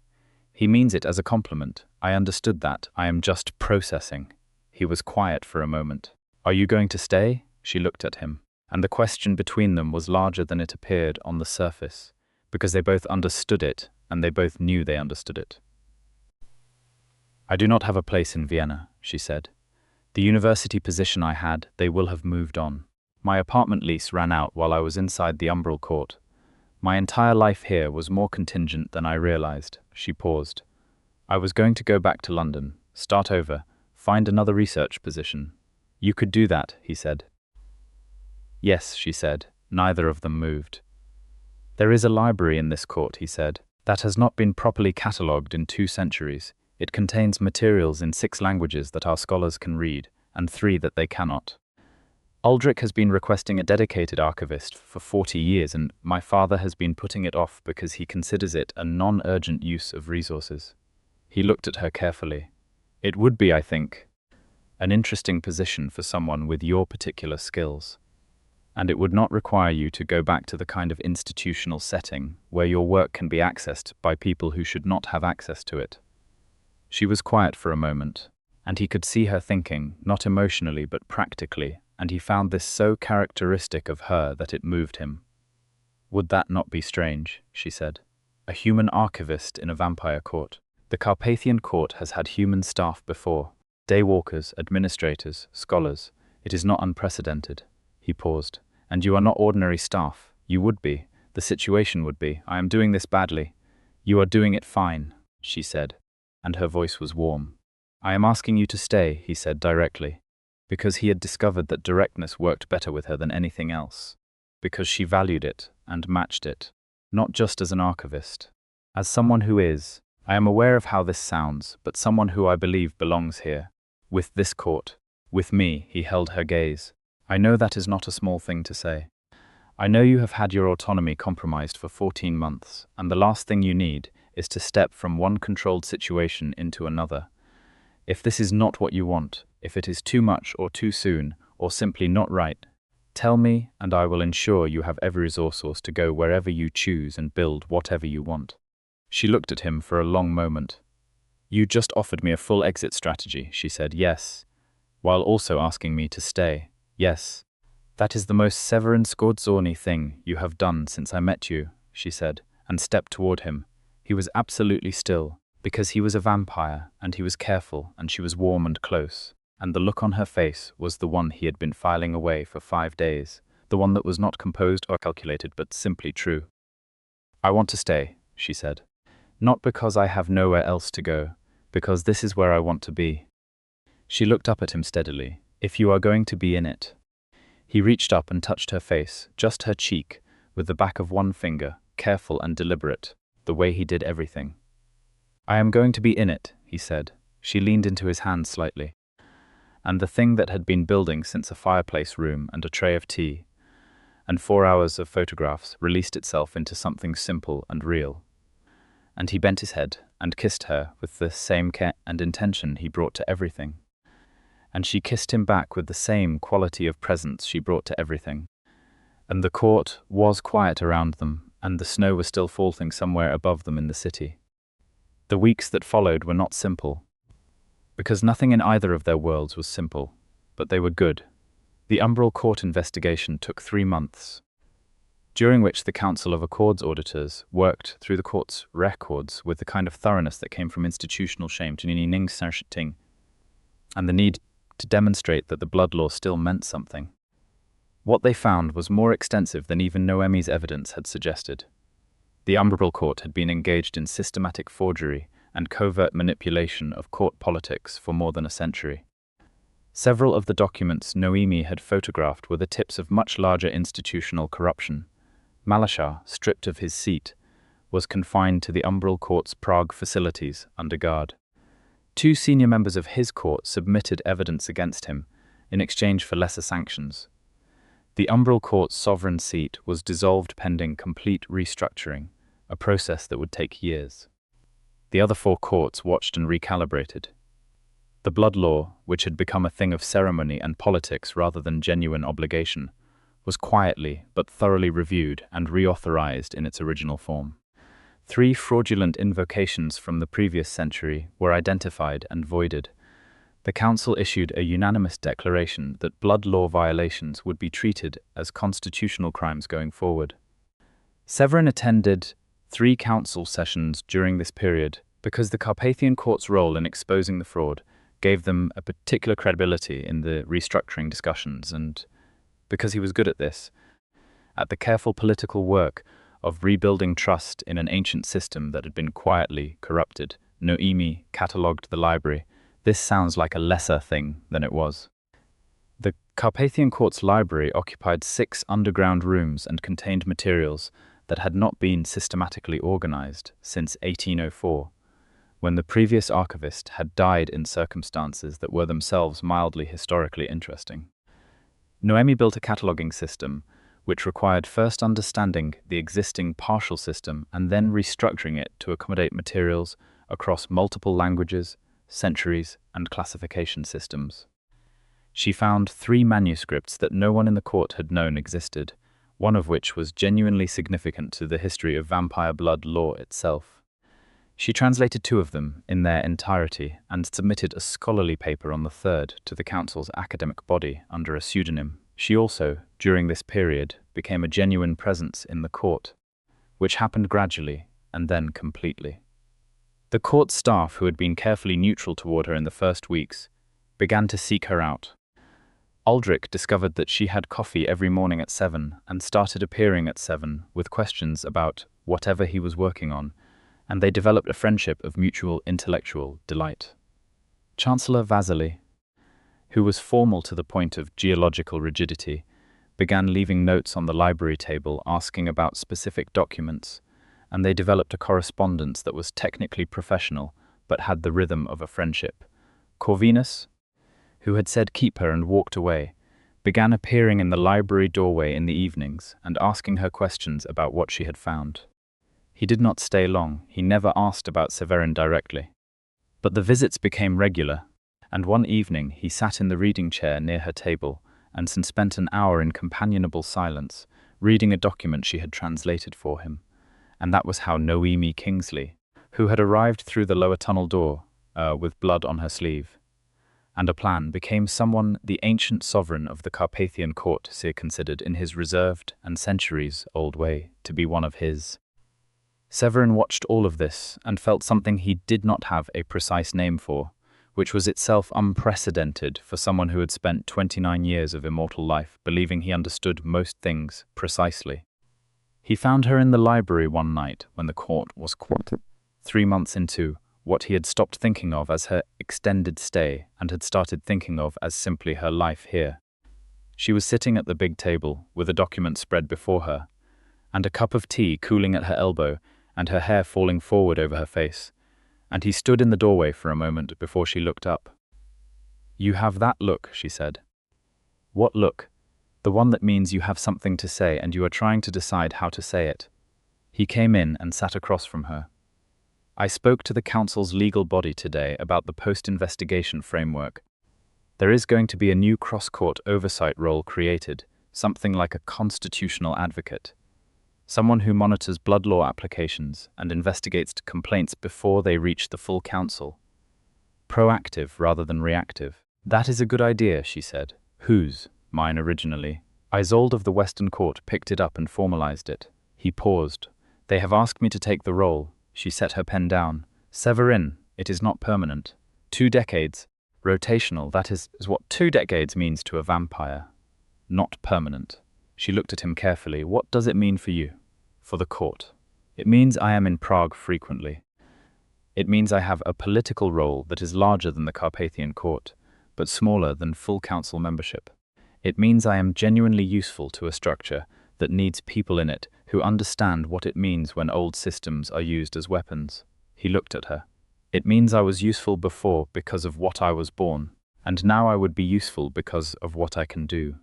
he means it as a compliment. I understood that. I am just processing. He was quiet for a moment. Are you going to stay? She looked at him. And the question between them was larger than it appeared on the surface, because they both understood it, and they both knew they understood it. I do not have a place in Vienna, she said. The university position I had, they will have moved on. My apartment lease ran out while I was inside the umbral court. My entire life here was more contingent than I realized. She paused. I was going to go back to London, start over, find another research position. You could do that, he said. Yes, she said. Neither of them moved. There is a library in this court, he said, that has not been properly catalogued in 2 centuries. It contains materials in 6 languages that our scholars can read, and 3 that they cannot. Aldrich has been requesting a dedicated archivist for 40 years, and my father has been putting it off because he considers it a non-urgent use of resources. He looked at her carefully. It would be, I think, an interesting position for someone with your particular skills. And it would not require you to go back to the kind of institutional setting where your work can be accessed by people who should not have access to it. She was quiet for a moment, and he could see her thinking, not emotionally but practically, and he found this so characteristic of her that it moved him. Would that not be strange, she said. A human archivist in a vampire court. The Carpathian Court has had human staff before. Daywalkers, administrators, scholars. It is not unprecedented. He paused. And you are not ordinary staff. You would be. The situation would be. I am doing this badly. You are doing it fine, she said, and her voice was warm. I am asking you to stay, he said directly, because he had discovered that directness worked better with her than anything else, because she valued it and matched it, not just as an archivist. As someone who is, I am aware of how this sounds, but someone who I believe belongs here, with this court, with me. He held her gaze. I know that is not a small thing to say. I know you have had your autonomy compromised for 14 months, and the last thing you need is to step from one controlled situation into another. If this is not what you want, if it is too much or too soon, or simply not right, tell me and I will ensure you have every resource to go wherever you choose and build whatever you want. She looked at him for a long moment. You just offered me a full exit strategy, she said. Yes, while also asking me to stay. Yes, that is the most Severin Skorzeny thing you have done since I met you, she said, and stepped toward him. He was absolutely still, because he was a vampire, and he was careful, and she was warm and close, and the look on her face was the one he had been filing away for 5 days, the one that was not composed or calculated, but simply true. I want to stay, she said. Not because I have nowhere else to go, because this is where I want to be. She looked up at him steadily. If you are going to be in it. He reached up and touched her face, just her cheek, with the back of one finger, careful and deliberate, the way he did everything. I am going to be in it, he said. She leaned into his hand slightly. And the thing that had been building since a fireplace room and a tray of tea, and 4 hours of photographs, released itself into something simple and real. And he bent his head and kissed her with the same care and intention he brought to everything. And she kissed him back with the same quality of presence she brought to everything. And the court was quiet around them, and the snow was still falling somewhere above them in the city. The weeks that followed were not simple, because nothing in either of their worlds was simple, but they were good. The umbral court investigation took 3 months, during which the Council of Accords auditors worked through the court's records with the kind of thoroughness that came from institutional shame and the need to demonstrate that the blood law still meant something. What they found was more extensive than even Noemi's evidence had suggested. The umbral court had been engaged in systematic forgery and covert manipulation of court politics for more than a century. Several of the documents Noemi had photographed were the tips of much larger institutional corruption. Malashar, stripped of his seat, was confined to the Umbral Court's Prague facilities under guard. Two senior members of his court submitted evidence against him in exchange for lesser sanctions. The Umbral Court's sovereign seat was dissolved pending complete restructuring, a process that would take years. The other four courts watched and recalibrated. The blood law, which had become a thing of ceremony and politics rather than genuine obligation, was quietly but thoroughly reviewed and reauthorized in its original form. 3 fraudulent invocations from the previous century were identified and voided. The council issued a unanimous declaration that blood law violations would be treated as constitutional crimes going forward. Severin attended 3 council sessions during this period because the Carpathian Court's role in exposing the fraud gave them a particular credibility in the restructuring discussions, and because he was good at this, at the careful political work of rebuilding trust in an ancient system that had been quietly corrupted. Noemi catalogued the library. This sounds like a lesser thing than it was. The Carpathian Court's library occupied 6 underground rooms and contained materials that had not been systematically organized since 1804, when the previous archivist had died in circumstances that were themselves mildly historically interesting. Noemi built a cataloging system which required first understanding the existing partial system and then restructuring it to accommodate materials across multiple languages, centuries, and classification systems. She found 3 manuscripts that no one in the court had known existed, one of which was genuinely significant to the history of vampire blood law itself. She translated 2 of them in their entirety and submitted a scholarly paper on the 3rd to the council's academic body under a pseudonym. She also, during this period, became a genuine presence in the court, which happened gradually and then completely. The court staff, who had been carefully neutral toward her in the first weeks, began to seek her out. Aldrich discovered that she had coffee every morning at 7 and started appearing at 7 with questions about whatever he was working on, and they developed a friendship of mutual intellectual delight. Chancellor Vasily, who was formal to the point of geological rigidity, began leaving notes on the library table asking about specific documents, and they developed a correspondence that was technically professional but had the rhythm of a friendship. Corvinus, who had said keep her and walked away, began appearing in the library doorway in the evenings and asking her questions about what she had found. He did not stay long. He never asked about Severin directly. But the visits became regular, and one evening he sat in the reading chair near her table and spent an hour in companionable silence, reading a document she had translated for him. And that was how Noemi Kingsley, who had arrived through the lower tunnel door with blood on her sleeve and a plan, became someone the ancient sovereign of the Carpathian Court considered in his reserved and centuries-old way to be one of his. Severin watched all of this and felt something he did not have a precise name for, which was itself unprecedented for someone who had spent 29 years of immortal life believing he understood most things precisely. He found her in the library one night when the court was quiet, 3 months into what he had stopped thinking of as her extended stay and had started thinking of as simply her life here. She was sitting at the big table with a document spread before her, and a cup of tea cooling at her elbow and her hair falling forward over her face, and he stood in the doorway for a moment before she looked up. "You have that look," she said. "What look?" "The one that means you have something to say and you are trying to decide how to say it." He came in and sat across from her. "I spoke to the council's legal body today about the post-investigation framework. There is going to be a new cross-court oversight role created, something like a constitutional advocate. Someone who monitors blood law applications and investigates complaints before they reach the full council. Proactive rather than reactive." "That is a good idea," she said. "Whose?" "Mine originally." Isolde of the Western Court picked it up and formalized it. He paused. "They have asked me to take the role." She set her pen down. "Severin, it is not permanent. 2 decades. Rotational, that is what 2 decades means to a vampire. Not permanent." She looked at him carefully. "What does it mean for you?" "For the court. It means I am in Prague frequently. It means I have a political role that is larger than the Carpathian Court, but smaller than full council membership. It means I am genuinely useful to a structure that needs people in it who understand what it means when old systems are used as weapons. He looked at her. It means I was useful before because of what I was born, and now I would be useful because of what I can do.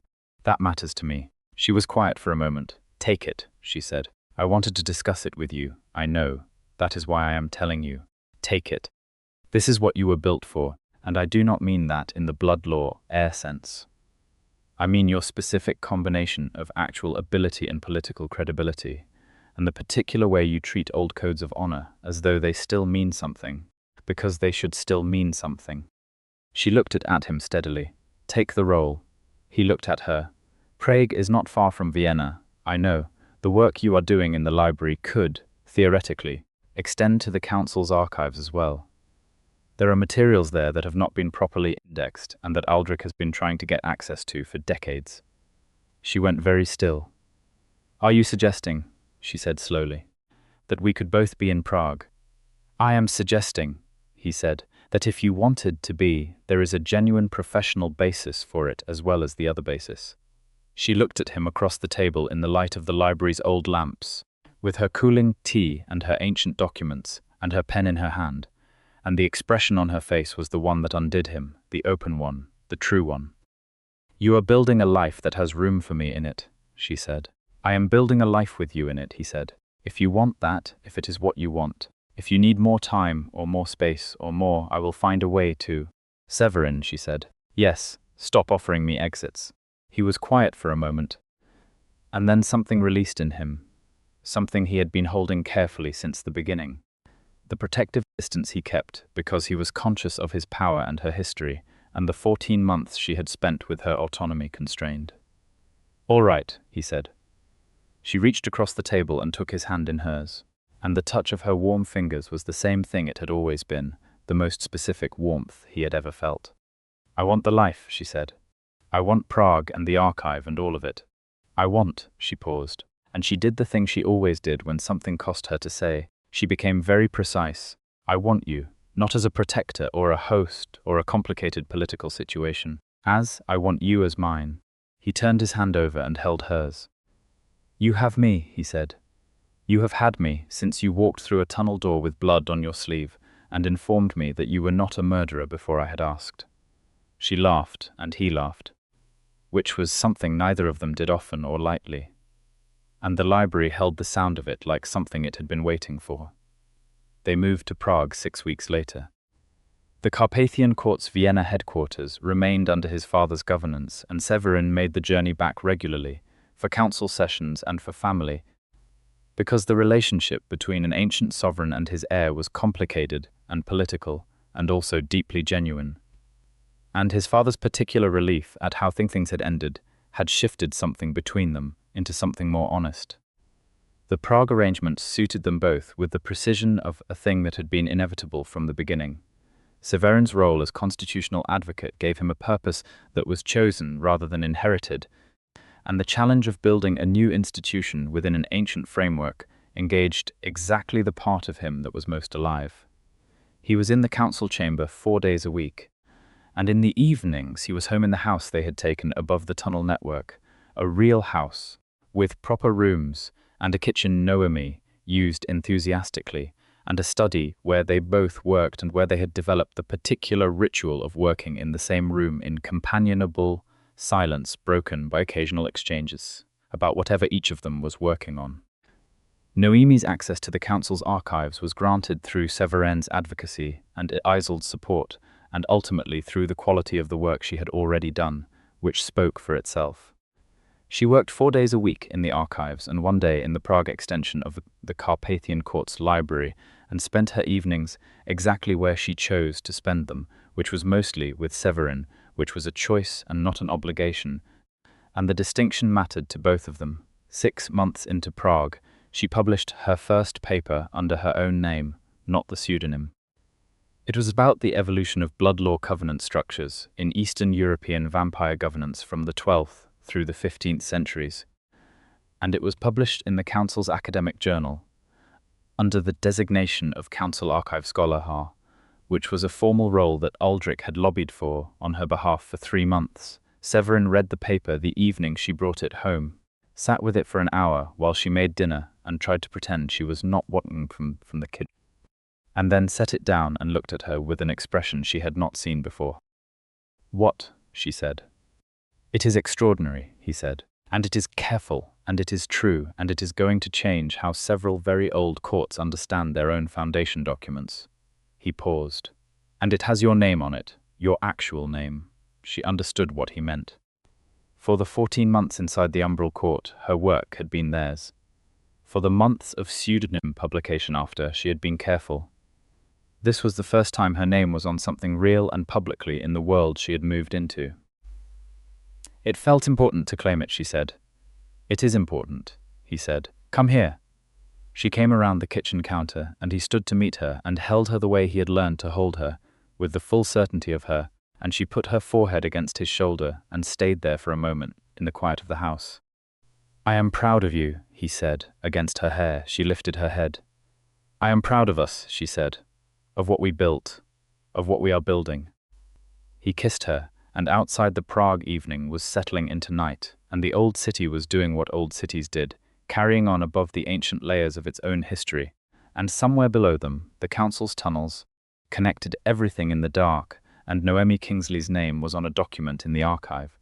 That matters to me. She was quiet for a moment. Take it, she said. I wanted to discuss it with you, I know. That is why I am telling you. Take it. This is what you were built for, and I do not mean that in the blood law, Heir sense. I mean your specific combination of actual ability and political credibility, and the particular way you treat old codes of honor as though they still mean something, because they should still mean something. She looked at him steadily. Take the role. He looked at her. Prague is not far from Vienna, I know. The work you are doing in the library could, theoretically, extend to the council's archives as well. There are materials there that have not been properly indexed and that Aldrich has been trying to get access to for decades. She went very still. Are you suggesting, she said slowly, that we could both be in Prague? I am suggesting, he said, that if you wanted to be, there is a genuine professional basis for it as well as the other basis. She looked at him across the table in the light of the library's old lamps, with her cooling tea and her ancient documents and her pen in her hand, and the expression on her face was the one that undid him, the open one, the true one. You are building a life that has room for me in it, she said. I am building a life with you in it, he said. If you want that, if it is what you want, if you need more time or more space or more, I will find a way to. Severin, she said. Yes, stop offering me exits. He was quiet for a moment, and then something released in him, something he had been holding carefully since the beginning. The protective distance he kept because he was conscious of his power and her history, and the 14 months she had spent with her autonomy constrained. All right, he said. She reached across the table and took his hand in hers, and the touch of her warm fingers was the same thing it had always been, the most specific warmth he had ever felt. I want the life, she said. I want Prague and the archive and all of it. I want, she paused, and she did the thing she always did when something cost her to say. She became very precise. I want you, not as a protector or a host or a complicated political situation. I want you as mine. He turned his hand over and held hers. You have me, he said. You have had me since you walked through a tunnel door with blood on your sleeve and informed me that you were not a murderer before I had asked. She laughed, and he laughed, which was something neither of them did often or lightly, and the library held the sound of it like something it had been waiting for. They moved to Prague 6 weeks later. The Carpathian Court's Vienna headquarters remained under his father's governance, and Severin made the journey back regularly, for council sessions and for family, because the relationship between an ancient sovereign and his heir was complicated and political, and also deeply genuine. And his father's particular relief at how things had ended had shifted something between them into something more honest. The Prague arrangement suited them both with the precision of a thing that had been inevitable from the beginning. Severin's role as constitutional advocate gave him a purpose that was chosen rather than inherited, and the challenge of building a new institution within an ancient framework engaged exactly the part of him that was most alive. He was in the council chamber 4 days a week, and in the evenings he was home in the house they had taken above the tunnel network, a real house, with proper rooms, and a kitchen Noemi used enthusiastically, and a study where they both worked and where they had developed the particular ritual of working in the same room in companionable silence broken by occasional exchanges about whatever each of them was working on. Noemi's access to the council's archives was granted through Severin's advocacy and Isolde's support, and ultimately through the quality of the work she had already done, which spoke for itself. She worked 4 days a week in the archives and 1 day in the Prague extension of the Carpathian Court's library, and spent her evenings exactly where she chose to spend them, which was mostly with Severin, which was a choice and not an obligation, and the distinction mattered to both of them. 6 months into Prague, she published her first paper under her own name, not the pseudonym. It was about the evolution of blood law covenant structures in Eastern European vampire governance from the 12th through the 15th centuries, and it was published in the Council's academic journal under the designation of Council Archive Scholar, which was a formal role that Aldrich had lobbied for on her behalf for 3 months. Severin read the paper the evening she brought it home, sat with it for an hour while she made dinner and tried to pretend she was not watching from the kitchen, and then set it down and looked at her with an expression she had not seen before. "What?" she said. "It is extraordinary," he said, "and it is careful, and it is true, and it is going to change how several very old courts understand their own foundation documents." He paused. "And it has your name on it, your actual name." She understood what he meant. For the 14 months inside the Umbral Court, her work had been theirs. For the months of pseudonym publication after, she had been careful. This was the first time her name was on something real and publicly in the world she had moved into. "It felt important to claim it," she said. "It is important," he said. "Come here." She came around the kitchen counter, and he stood to meet her and held her the way he had learned to hold her, with the full certainty of her, and she put her forehead against his shoulder and stayed there for a moment in the quiet of the house. "I am proud of you," he said. Against her hair, she lifted her head. "I am proud of us," she said, "of what we built, of what we are building." He kissed her, and outside the Prague evening was settling into night, and the old city was doing what old cities did, carrying on above the ancient layers of its own history, and somewhere below them, the council's tunnels connected everything in the dark, and Noemi Kingsley's name was on a document in the archive,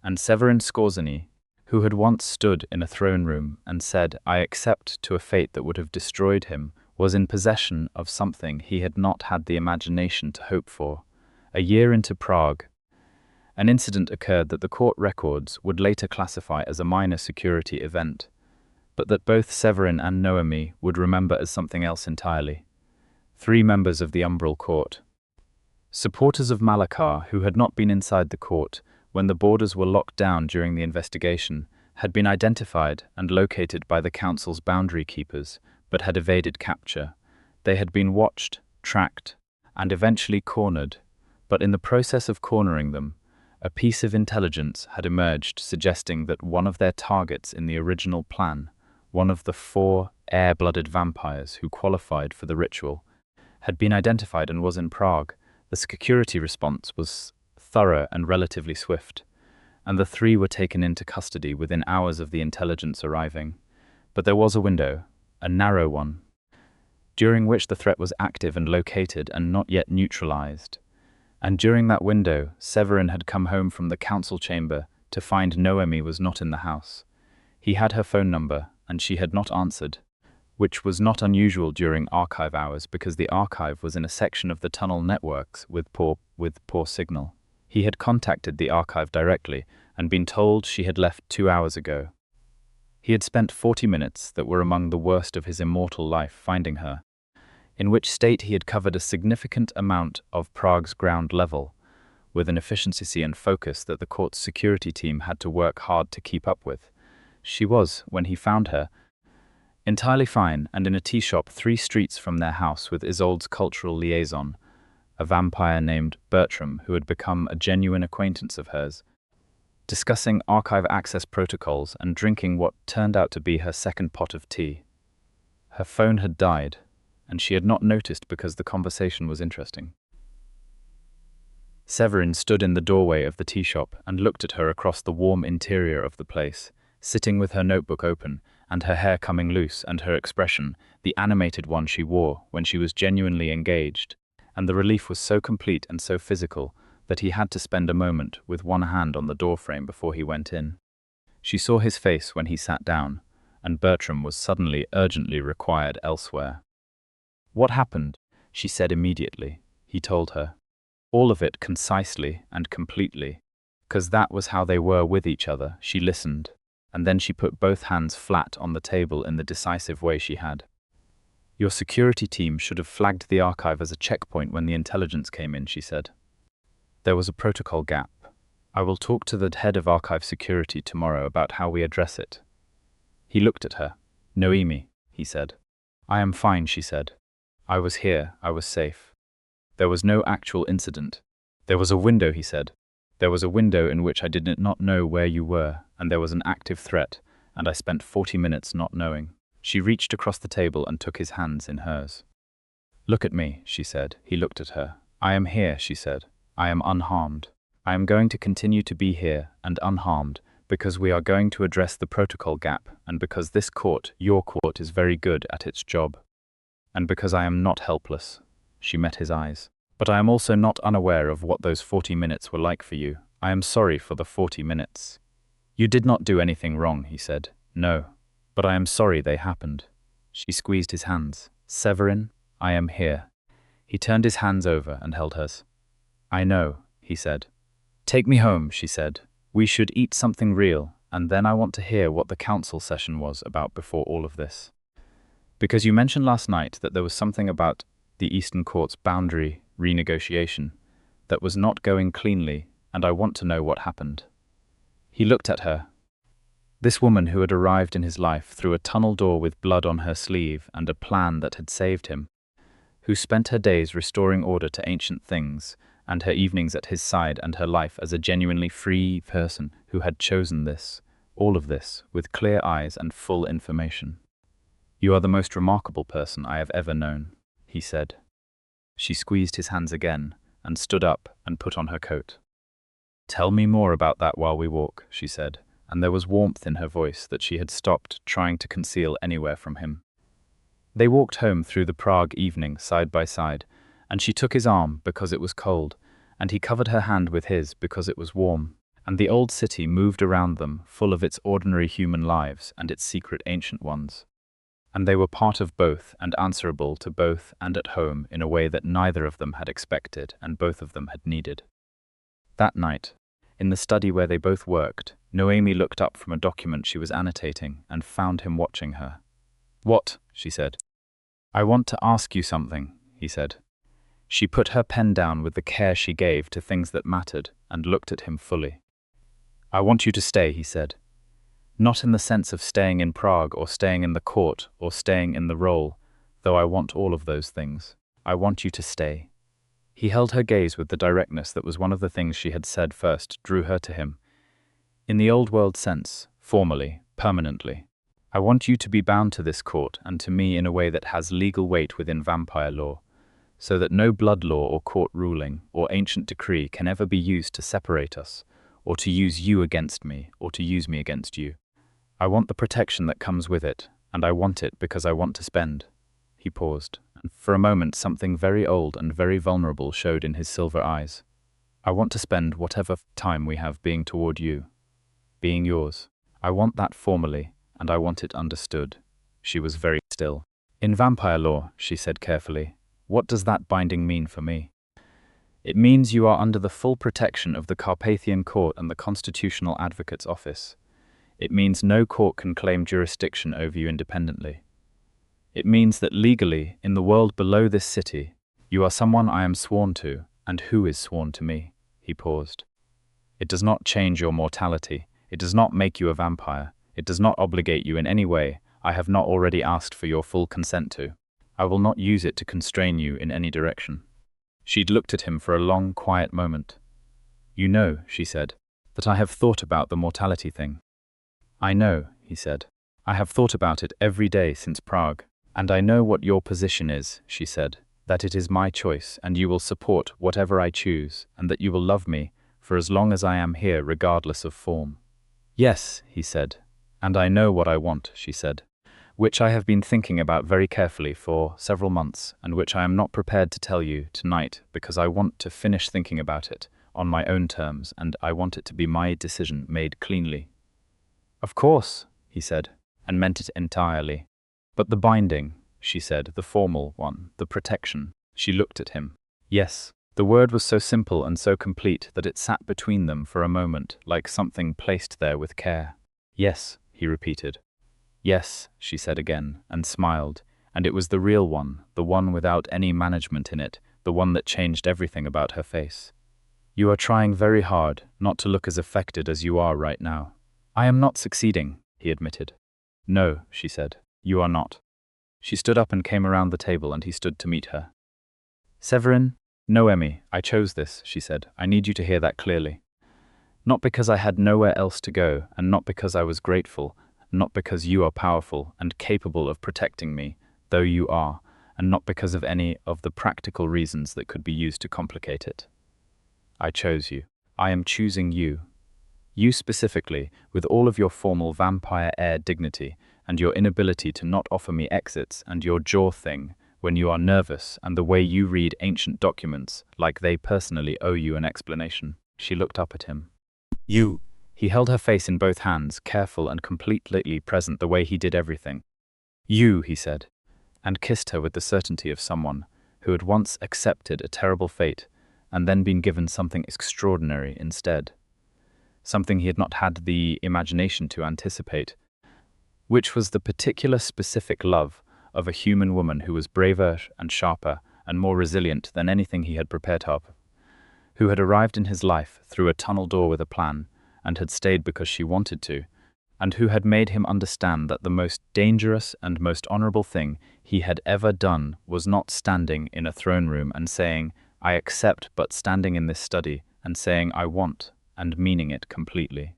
and Severin Skorzeny, who had once stood in a throne room and said, "I accept," to a fate that would have destroyed him, was in possession of something he had not had the imagination to hope for. A year into Prague, an incident occurred that the court records would later classify as a minor security event, but that both Severin and Noemi would remember as something else entirely. 3 members of the Umbral Court, supporters of Malachar who had not been inside the court when the borders were locked down during the investigation, had been identified and located by the council's boundary keepers, but had evaded capture. They had been watched, tracked, and eventually cornered, but in the process of cornering them, a piece of intelligence had emerged suggesting that one of their targets in the original plan, one of the 4 air-blooded vampires who qualified for the ritual, had been identified and was in Prague. The security response was thorough and relatively swift, and the 3 were taken into custody within hours of the intelligence arriving. But there was a window, a narrow one, during which the threat was active and located and not yet neutralized. And during that window, Severin had come home from the council chamber to find Noemi was not in the house. He had her phone number, and she had not answered, which was not unusual during archive hours because the archive was in a section of the tunnel networks with poor signal. He had contacted the archive directly and been told she had left 2 hours ago. He had spent 40 minutes that were among the worst of his immortal life finding her, in which state he had covered a significant amount of Prague's ground level, with an efficiency and focus that the court's security team had to work hard to keep up with. She was, when he found her, entirely fine and in a tea shop 3 streets from their house with Isolde's cultural liaison, a vampire named Bertram who had become a genuine acquaintance of hers, discussing archive access protocols and drinking what turned out to be her second pot of tea. Her phone had died, and she had not noticed because the conversation was interesting. Severin stood in the doorway of the tea shop and looked at her across the warm interior of the place, sitting with her notebook open and her hair coming loose and her expression, the animated one she wore when she was genuinely engaged, and the relief was so complete and so physical that he had to spend a moment with one hand on the doorframe before he went in. She saw his face when he sat down, and Bertram was suddenly urgently required elsewhere. "What happened?" she said immediately. He told her. All of it concisely and completely, 'cause that was how they were with each other. She listened, and then she put both hands flat on the table in the decisive way she had. "Your security team should have flagged the archive as a checkpoint when the intelligence came in," she said. "There was a protocol gap. I will talk to the head of archive security tomorrow about how we address it." He looked at her. "Noemi," he said. "I am fine," she said. "I was here. I was safe. There was no actual incident. There was a window," he said. "There was a window in which I did not know where you were, and there was an active threat, and I spent 40 minutes not knowing." She reached across the table and took his hands in hers. Look at me, she said. He looked at her. I am here, she said. I am unharmed. I am going to continue to be here and unharmed because we are going to address the protocol gap and because this court, your court, is very good at its job. And because I am not helpless. She met his eyes. But I am also not unaware of what those 40 minutes were like for you. I am sorry for the 40 minutes. You did not do anything wrong, he said. No. But I am sorry they happened. She squeezed his hands. Severin, I am here. He turned his hands over and held hers. I know, he said. Take me home, she said. We should eat something real, and then I want to hear what the council session was about before all of this. Because you mentioned last night that there was something about the Eastern Court's boundary renegotiation that was not going cleanly, and I want to know what happened. He looked at her. This woman who had arrived in his life through a tunnel door with blood on her sleeve and a plan that had saved him, who spent her days restoring order to ancient things, and her evenings at his side, and her life as a genuinely free person who had chosen this, all of this, with clear eyes and full information. You are the most remarkable person I have ever known, he said. She squeezed his hands again and stood up and put on her coat. Tell me more about that while we walk, she said, and there was warmth in her voice that she had stopped trying to conceal anywhere from him. They walked home through the Prague evening side by side, and she took his arm because it was cold, and he covered her hand with his because it was warm, and the old city moved around them, full of its ordinary human lives and its secret ancient ones. And they were part of both and answerable to both and at home in a way that neither of them had expected and both of them had needed. That night, in the study where they both worked, Noemi looked up from a document she was annotating and found him watching her. What? She said. I want to ask you something, he said. She put her pen down with the care she gave to things that mattered and looked at him fully. I want you to stay, he said. Not in the sense of staying in Prague or staying in the court or staying in the role, though I want all of those things. I want you to stay. He held her gaze with the directness that was one of the things she had said first drew her to him. In the old world sense, formally, permanently. I want you to be bound to this court and to me in a way that has legal weight within vampire law, so that no blood law or court ruling or ancient decree can ever be used to separate us, or to use you against me, or to use me against you. I want the protection that comes with it, and I want it because I want to spend. He paused, and for a moment something very old and very vulnerable showed in his silver eyes. I want to spend whatever time we have being toward you, being yours. I want that formally, and I want it understood. She was very still. In vampire law, she said carefully, what does that binding mean for me? It means you are under the full protection of the Carpathian Court and the Constitutional Advocate's Office. It means no court can claim jurisdiction over you independently. It means that legally, in the world below this city, you are someone I am sworn to, and who is sworn to me. He paused. It does not change your mortality. It does not make you a vampire. It does not obligate you in any way I have not already asked for your full consent to. I will not use it to constrain you in any direction. She'd looked at him for a long, quiet moment. You know, she said, that I have thought about the mortality thing. I know, he said. I have thought about it every day since Prague. And I know what your position is, she said, that it is my choice and you will support whatever I choose and that you will love me for as long as I am here regardless of form. Yes, he said. And I know what I want, she said, which I have been thinking about very carefully for several months and which I am not prepared to tell you tonight because I want to finish thinking about it on my own terms and I want it to be my decision made cleanly. Of course, he said, and meant it entirely. But the binding, she said, the formal one, the protection. She looked at him. Yes, the word was so simple and so complete that it sat between them for a moment like something placed there with care. Yes, he repeated. Yes, she said again, and smiled, and it was the real one, the one without any management in it, the one that changed everything about her face. You are trying very hard not to look as affected as you are right now. I am not succeeding, he admitted. No, she said, you are not. She stood up and came around the table and he stood to meet her. Severin, Noemi, I chose this, she said. I need you to hear that clearly. Not because I had nowhere else to go, and not because I was grateful, not because you are powerful and capable of protecting me, though you are, and not because of any of the practical reasons that could be used to complicate it. I chose you. I am choosing you. You specifically, with all of your formal vampire heir dignity, and your inability to not offer me exits, and your jaw thing when you are nervous, and the way you read ancient documents like they personally owe you an explanation. She looked up at him. You. He held her face in both hands, careful and completely present the way he did everything. You, he said, and kissed her with the certainty of someone who had once accepted a terrible fate and then been given something extraordinary instead. Something he had not had the imagination to anticipate, which was the particular specific love of a human woman who was braver and sharper and more resilient than anything he had prepared her, who had arrived in his life through a tunnel door with a plan and had stayed because she wanted to, and who had made him understand that the most dangerous and most honorable thing he had ever done was not standing in a throne room and saying, I accept, but standing in this study and saying, I want, and meaning it completely.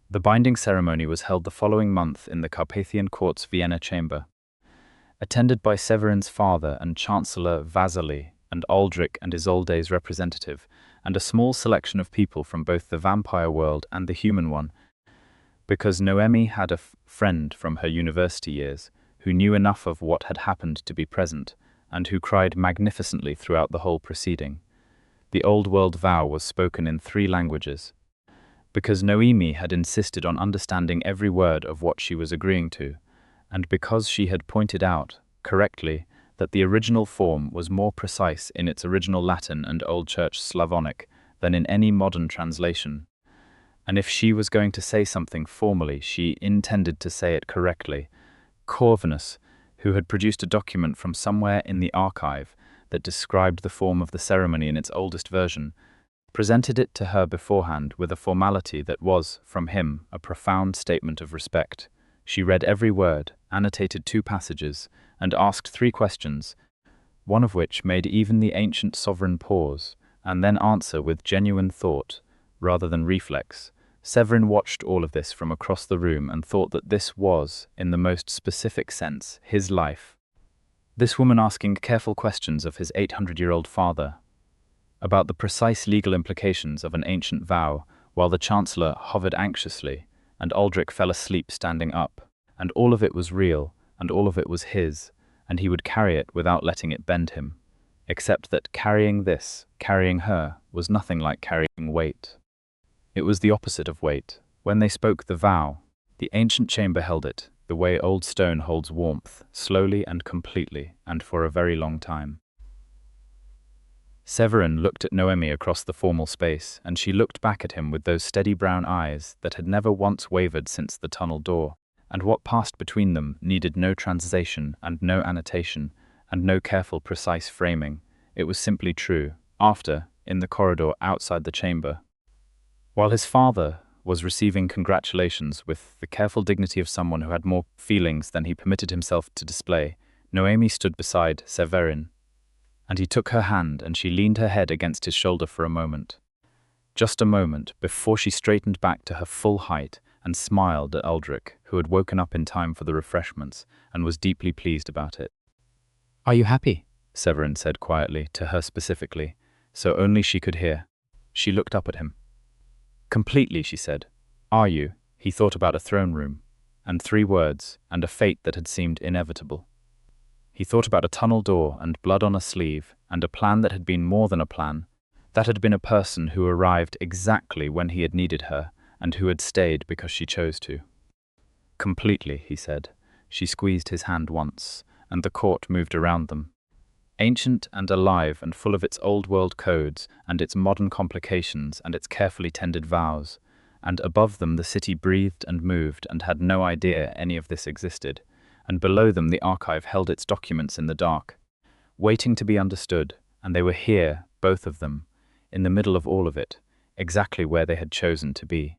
The binding ceremony was held the following month in the Carpathian Court's Vienna chamber, attended by Severin's father and Chancellor Vasily and Aldrich and Isolde's representative, and a small selection of people from both the vampire world and the human one, because Noemi had a friend from her university years who knew enough of what had happened to be present, and who cried magnificently throughout the whole proceeding. The Old World vow was spoken in 3 languages, because Noemi had insisted on understanding every word of what she was agreeing to, and because she had pointed out, correctly, that the original form was more precise in its original Latin and Old Church Slavonic than in any modern translation. And if she was going to say something formally, she intended to say it correctly. Corvinus, who had produced a document from somewhere in the archive that described the form of the ceremony in its oldest version, presented it to her beforehand with a formality that was, from him, a profound statement of respect. She read every word, annotated 2 passages, and asked 3 questions, one of which made even the ancient sovereign pause, and then answer with genuine thought, rather than reflex. Severin watched all of this from across the room and thought that this was, in the most specific sense, his life. This woman asking careful questions of his 800-year-old father about the precise legal implications of an ancient vow, while the Chancellor hovered anxiously, and Aldrich fell asleep standing up, and all of it was real, and all of it was his, and he would carry it without letting it bend him, except that carrying her, was nothing like carrying weight. It was the opposite of weight. When they spoke the vow, the ancient chamber held it, the way old stone holds warmth, slowly and completely, and for a very long time. Severin looked at Noemi across the formal space, and she looked back at him with those steady brown eyes that had never once wavered since the tunnel door, and what passed between them needed no translation and no annotation, and no careful, precise framing. It was simply true. After, in the corridor outside the chamber, while his father was receiving congratulations with the careful dignity of someone who had more feelings than he permitted himself to display, Noemi stood beside Severin, and he took her hand and she leaned her head against his shoulder for a moment. Just a moment before she straightened back to her full height and smiled at Aldrich, who had woken up in time for the refreshments and was deeply pleased about it. "Are you happy?" Severin said quietly, to her specifically, so only she could hear. She looked up at him. "Completely," she said. "Are you?" He thought about a throne room, and 3 words, and a fate that had seemed inevitable. He thought about a tunnel door and blood on a sleeve, and a plan that had been more than a plan, that had been a person who arrived exactly when he had needed her, and who had stayed because she chose to. "Completely," he said. She squeezed his hand once, and the court moved around them. Ancient and alive and full of its old-world codes and its modern complications and its carefully tended vows, and above them the city breathed and moved and had no idea any of this existed, and below them the archive held its documents in the dark, waiting to be understood, and they were here, both of them, in the middle of all of it, exactly where they had chosen to be.